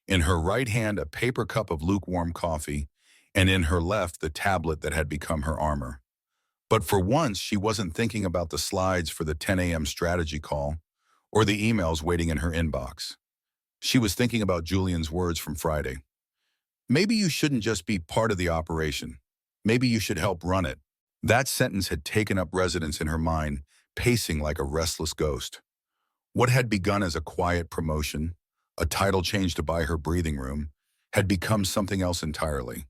In her right hand, a paper cup of lukewarm coffee, and in her left, the tablet that had become her armor. But for once, she wasn't thinking about the slides for the 10 a.m. strategy call or the emails waiting in her inbox. She was thinking about Julian's words from Friday. Maybe you shouldn't just be part of the operation. Maybe you should help run it. That sentence had taken up residence in her mind, pacing like a restless ghost. What had begun as a quiet promotion, a title change to buy her breathing room, had become something else entirely.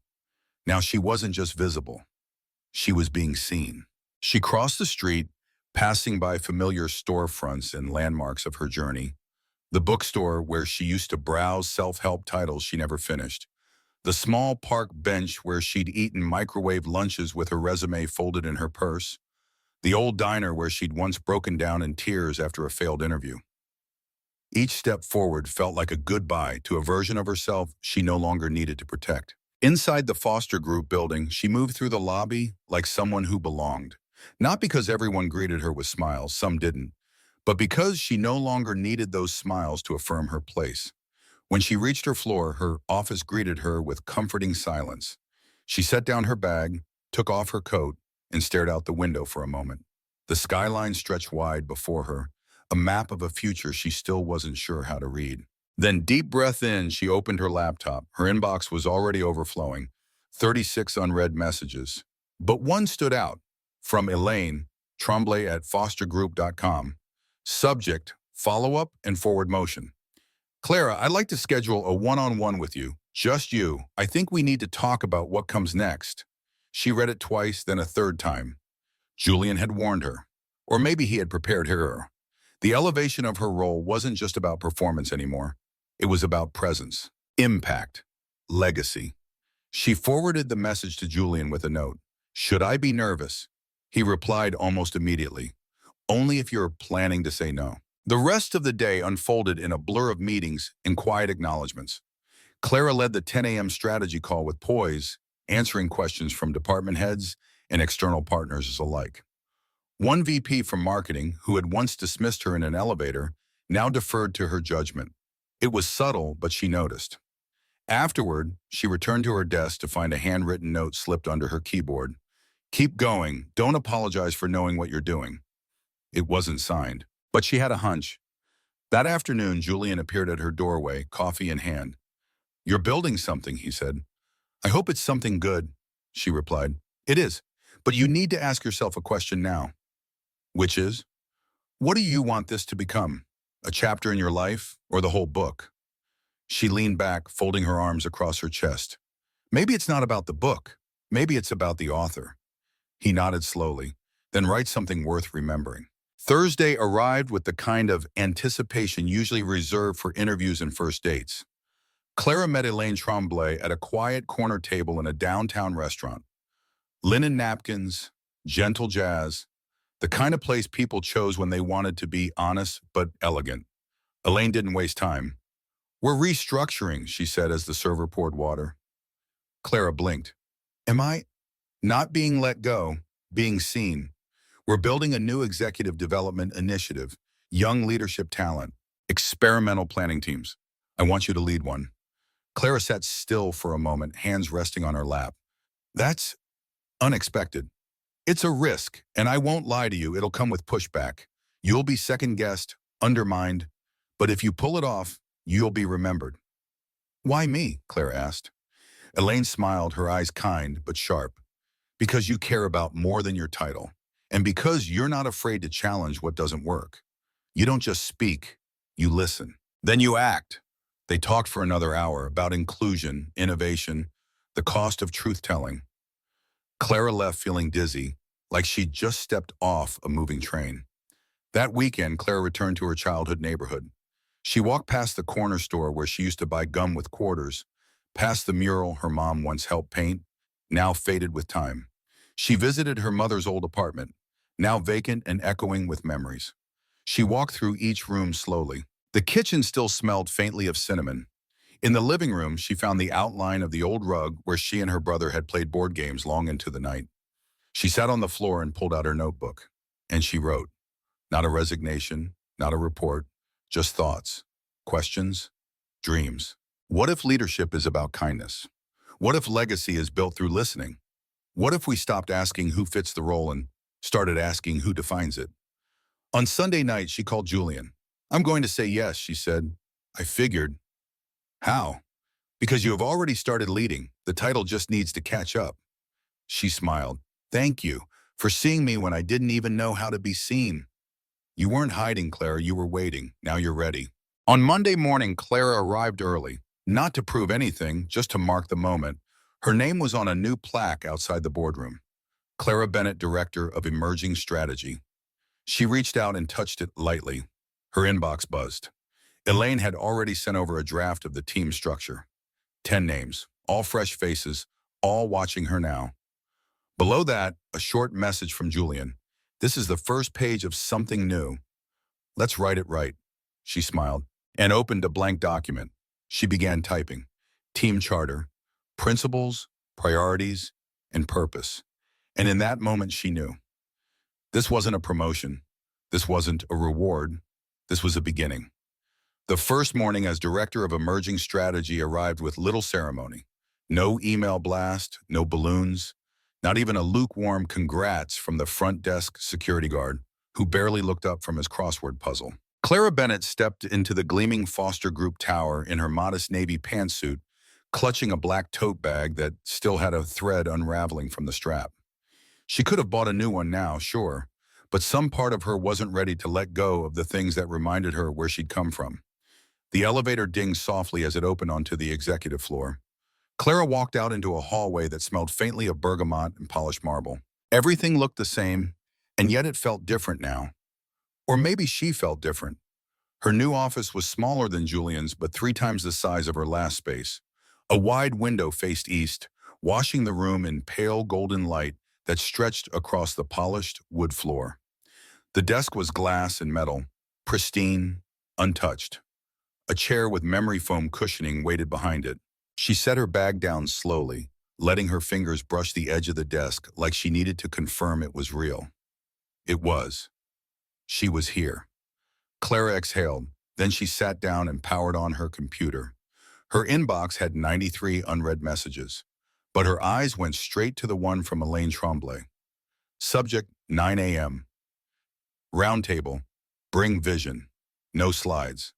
Now she wasn't just visible. She was being seen. She crossed the street, passing by familiar storefronts and landmarks of her journey. The bookstore where she used to browse self-help titles she never finished. The small park bench where she'd eaten microwave lunches with her resume folded in her purse. The old diner where she'd once broken down in tears after a failed interview. Each step forward felt like a goodbye to a version of herself she no longer needed to protect. Inside the Foster Group building, she moved through the lobby like someone who belonged. Not because everyone greeted her with smiles, some didn't, but because she no longer needed those smiles to affirm her place. When she reached her floor, her office greeted her with comforting silence. She set down her bag, took off her coat, and stared out the window for a moment. The skyline stretched wide before her, a map of a future she still wasn't sure how to read. Then, deep breath in, she opened her laptop. Her inbox was already overflowing, 36 unread messages. But one stood out, from Elaine, Tremblay at fostergroup.com. Subject, follow-up and forward motion. Clara, I'd like to schedule a one-on-one with you. Just you. I think we need to talk about what comes next. She read it twice, then a third time. Julian had warned her. Or maybe he had prepared her. The elevation of her role wasn't just about performance anymore. It was about presence, impact, legacy. She forwarded the message to Julian with a note. Should I be nervous? He replied almost immediately. Only if you're planning to say no. The rest of the day unfolded in a blur of meetings and quiet acknowledgments. Clara led the 10 a.m. strategy call with poise, answering questions from department heads and external partners alike. One VP from marketing, who had once dismissed her in an elevator, now deferred to her judgment. It was subtle, but she noticed. Afterward, she returned to her desk to find a handwritten note slipped under her keyboard. Keep going. Don't apologize for knowing what you're doing. It wasn't signed, but she had a hunch. That afternoon, Julian appeared at her doorway, coffee in hand. You're building something, he said. I hope it's something good, she replied. It is, but you need to ask yourself a question now. Which is, what do you want this to become? A chapter in your life or the whole book? She leaned back, folding her arms across her chest. Maybe it's not about the book. Maybe it's about the author. He nodded slowly. Then write something worth remembering. Thursday arrived with the kind of anticipation usually reserved for interviews and first dates. Clara met Elaine Tremblay at a quiet corner table in a downtown restaurant. Linen napkins, gentle jazz, the kind of place people chose when they wanted to be honest but elegant. Elaine didn't waste time. "We're restructuring," she said as the server poured water. Clara blinked. "Am I not being let go, being seen? We're building a new executive development initiative, young leadership talent, experimental planning teams. I want you to lead one." Clara sat still for a moment, hands resting on her lap. "That's unexpected. It's a risk, and I won't lie to you, it'll come with pushback. You'll be second-guessed, undermined, but if you pull it off, you'll be remembered." "Why me?" Clara asked. Elaine smiled, her eyes kind but sharp. "Because you care about more than your title, and because you're not afraid to challenge what doesn't work. You don't just speak, you listen. Then you act." They talked for another hour about inclusion, innovation, the cost of truth-telling. Clara left feeling dizzy, like she'd just stepped off a moving train. That weekend, Clara returned to her childhood neighborhood. She walked past the corner store where she used to buy gum with quarters, past the mural her mom once helped paint, now faded with time. She visited her mother's old apartment, now vacant and echoing with memories. She walked through each room slowly. The kitchen still smelled faintly of cinnamon. In the living room, she found the outline of the old rug where she and her brother had played board games long into the night. She sat on the floor and pulled out her notebook. And she wrote. Not a resignation, not a report, just thoughts, questions, dreams. What if leadership is about kindness? What if legacy is built through listening? What if we stopped asking who fits the role and started asking who defines it? On Sunday night, she called Julian. "I'm going to say yes," she said. "I figured." "How?" "Because you have already started leading. The title just needs to catch up." She smiled. "Thank you for seeing me when I didn't even know how to be seen." "You weren't hiding, Clara. You were waiting. Now you're ready." On Monday morning, Clara arrived early, not to prove anything, just to mark the moment. Her name was on a new plaque outside the boardroom. Clara Bennett, Director of Emerging Strategy. She reached out and touched it lightly. Her inbox buzzed. Elaine had already sent over a draft of the team structure. 10 names, all fresh faces, all watching her now. Below that, a short message from Julian. "This is the first page of something new. Let's write it right." She smiled and opened a blank document. She began typing. Team charter, principles, priorities, and purpose. And in that moment, she knew. This wasn't a promotion. This wasn't a reward. This was a beginning. The first morning as Director of Emerging Strategy arrived with little ceremony. No email blast, no balloons, not even a lukewarm congrats from the front desk security guard, who barely looked up from his crossword puzzle. Clara Bennett stepped into the gleaming Foster Group tower in her modest navy pantsuit, clutching a black tote bag that still had a thread unraveling from the strap. She could have bought a new one now, sure, but some part of her wasn't ready to let go of the things that reminded her where she'd come from. The elevator dinged softly as it opened onto the executive floor. Clara walked out into a hallway that smelled faintly of bergamot and polished marble. Everything looked the same, and yet it felt different now. Or maybe she felt different. Her new office was smaller than Julian's, but 3 times the size of her last space. A wide window faced east, washing the room in pale golden light that stretched across the polished wood floor. The desk was glass and metal, pristine, untouched. A chair with memory foam cushioning waited behind it. She set her bag down slowly, letting her fingers brush the edge of the desk like she needed to confirm it was real. It was. She was here. Clara exhaled. Then she sat down and powered on her computer. Her inbox had 93 unread messages, but her eyes went straight to the one from Elaine Tremblay. Subject, 9 a.m. Roundtable, bring vision. No slides.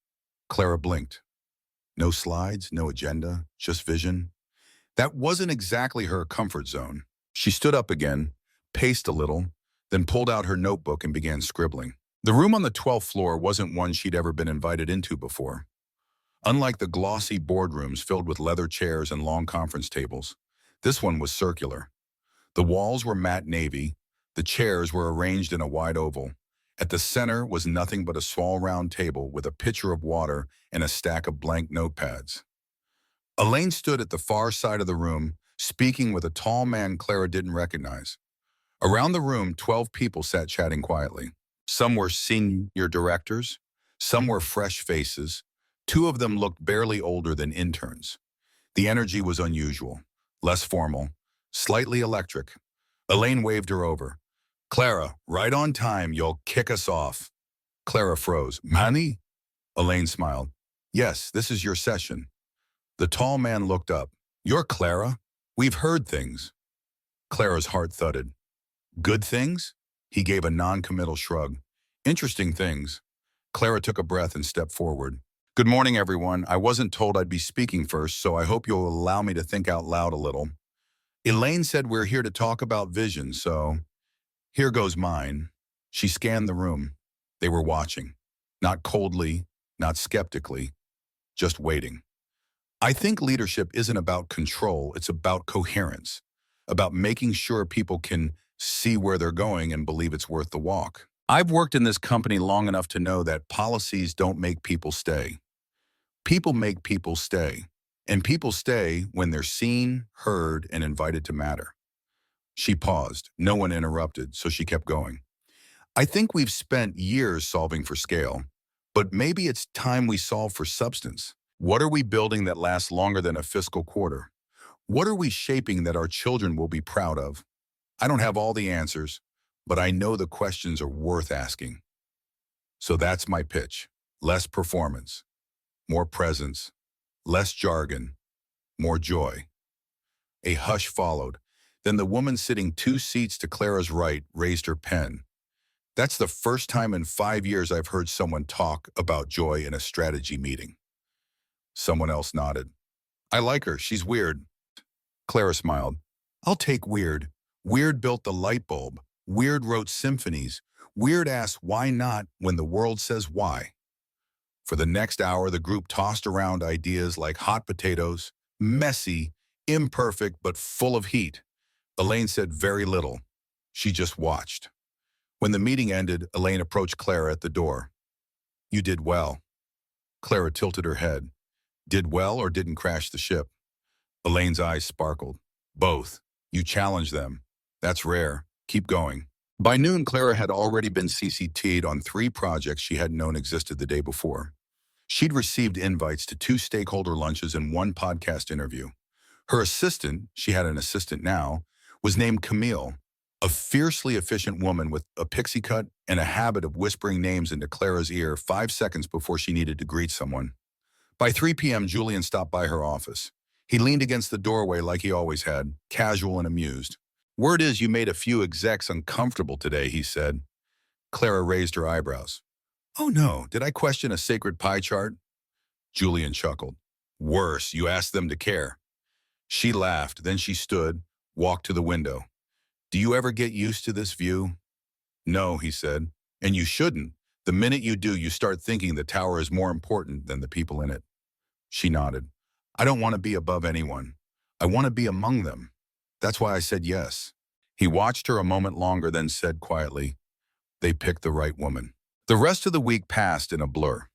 Clara blinked. No slides, no agenda, just vision. That wasn't exactly her comfort zone. She stood up again, paced a little, then pulled out her notebook and began scribbling. The room on the 12th floor wasn't one she'd ever been invited into before. Unlike the glossy boardrooms filled with leather chairs and long conference tables, this one was circular. The walls were matte navy. The chairs were arranged in a wide oval. At the center was nothing but a small round table with a pitcher of water and a stack of blank notepads. Elaine stood at the far side of the room, speaking with a tall man Clara didn't recognize. Around the room, 12 people sat chatting quietly. Some were senior directors, some were fresh faces. Two of them looked barely older than interns. The energy was unusual, less formal, slightly electric. Elaine waved her over. Clara, right on time, you'll kick us off. Clara froze. Manny? Elaine smiled. Yes, this is your session. The tall man looked up. You're Clara? We've heard things. Clara's heart thudded. Good things? He gave a non-committal shrug. Interesting things. Clara took a breath and stepped forward. Good morning, everyone. I wasn't told I'd be speaking first, so I hope you'll allow me to think out loud a little. Elaine said we're here to talk about vision, so here goes mine. She scanned the room. They were watching. Not coldly, not skeptically, just waiting. I think leadership isn't about control, it's about coherence, about making sure people can see where they're going and believe it's worth the walk. I've worked in this company long enough to know that policies don't make people stay. People make people stay. And people stay when they're seen, heard, and invited to matter. She paused. No one interrupted, so she kept going. I think we've spent years solving for scale, but maybe it's time we solve for substance. What are we building that lasts longer than a fiscal quarter? What are we shaping that our children will be proud of? I don't have all the answers, but I know the questions are worth asking. So that's my pitch. Less performance, more presence, less jargon, more joy. A hush followed. Then the woman sitting 2 seats to Clara's right raised her pen. That's the first time in 5 years I've heard someone talk about joy in a strategy meeting. Someone else nodded. I like her. She's weird. Clara smiled. I'll take weird. Weird built the light bulb. Weird wrote symphonies. Weird asked why not when the world says why. For the next hour, the group tossed around ideas like hot potatoes, messy, imperfect, but full of heat. Elaine said very little. She just watched. When the meeting ended, Elaine approached Clara at the door. You did well. Clara tilted her head. Did well or didn't crash the ship? Elaine's eyes sparkled. Both. You challenged them. That's rare. Keep going. By noon, Clara had already been CCT'd on 3 projects she hadn't known existed the day before. She'd received invites to 2 stakeholder lunches and 1 podcast interview. Her assistant, she had an assistant now, was named Camille, a fiercely efficient woman with a pixie cut and a habit of whispering names into Clara's ear 5 seconds before she needed to greet someone. By 3 p.m., Julian stopped by her office. He leaned against the doorway like he always had, casual and amused. Word is you made a few execs uncomfortable today, he said. Clara raised her eyebrows. Oh no, did I question a sacred pie chart? Julian chuckled. Worse, you asked them to care. She laughed, then she stood, walked to the window. Do you ever get used to this view? No, he said, and you shouldn't. The minute you do, you start thinking the tower is more important than the people in it. She nodded. I don't want to be above anyone. I want to be among them. That's why I said yes. He watched her a moment longer, then said quietly, they picked the right woman. The rest of the week passed in a blur.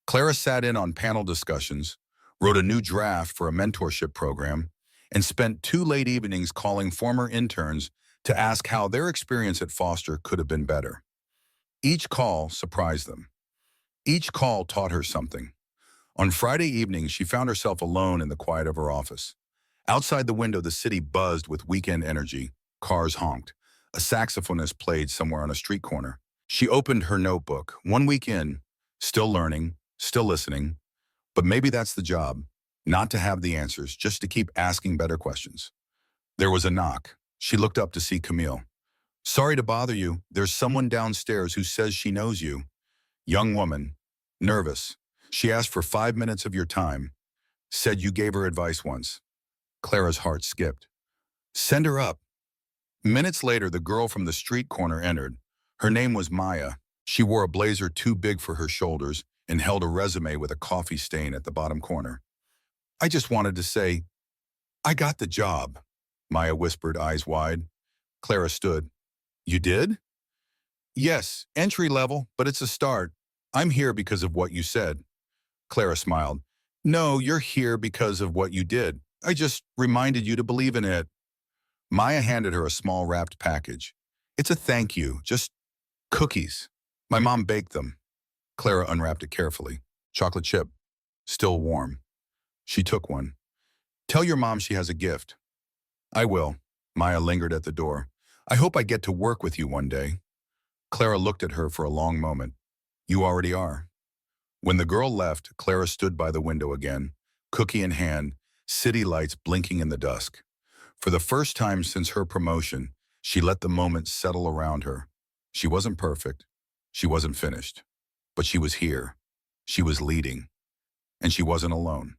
Clara sat in on panel discussions, wrote a new draft for a mentorship program, and spent 2 late evenings calling former interns to ask how their experience at Foster could have been better. Each call surprised them. Each call taught her something. On Friday evening, she found herself alone in the quiet of her office. Outside the window, the city buzzed with weekend energy. Cars honked. A saxophonist played somewhere on a street corner. She opened her notebook. 1 week in, still learning, still listening. But maybe that's the job. Not to have the answers, just to keep asking better questions. There was a knock. She looked up to see Camille. Sorry to bother you. There's someone downstairs who says she knows you. Young woman. Nervous. She asked for 5 minutes of your time. Said you gave her advice once. Clara's heart skipped. Send her up. Minutes later, the girl from the street corner entered. Her name was Maya. She wore a blazer too big for her shoulders and held a resume with a coffee stain at the bottom corner. I just wanted to say, I got the job. Maya whispered, eyes wide. Clara stood. You did? Yes, entry level, but it's a start. I'm here because of what you said. Clara smiled. No, you're here because of what you did. I just reminded you to believe in it. Maya handed her a small wrapped package. It's a thank you, just cookies. My mom baked them. Clara unwrapped it carefully. Chocolate chip, still warm. She took one. Tell your mom she has a gift. I will. Maya lingered at the door. I hope I get to work with you one day. Clara looked at her for a long moment. You already are. When the girl left, Clara stood by the window again, cookie in hand, city lights blinking in the dusk. For the first time since her promotion, she let the moment settle around her. She wasn't perfect. She wasn't finished. But she was here. She was leading. And she wasn't alone.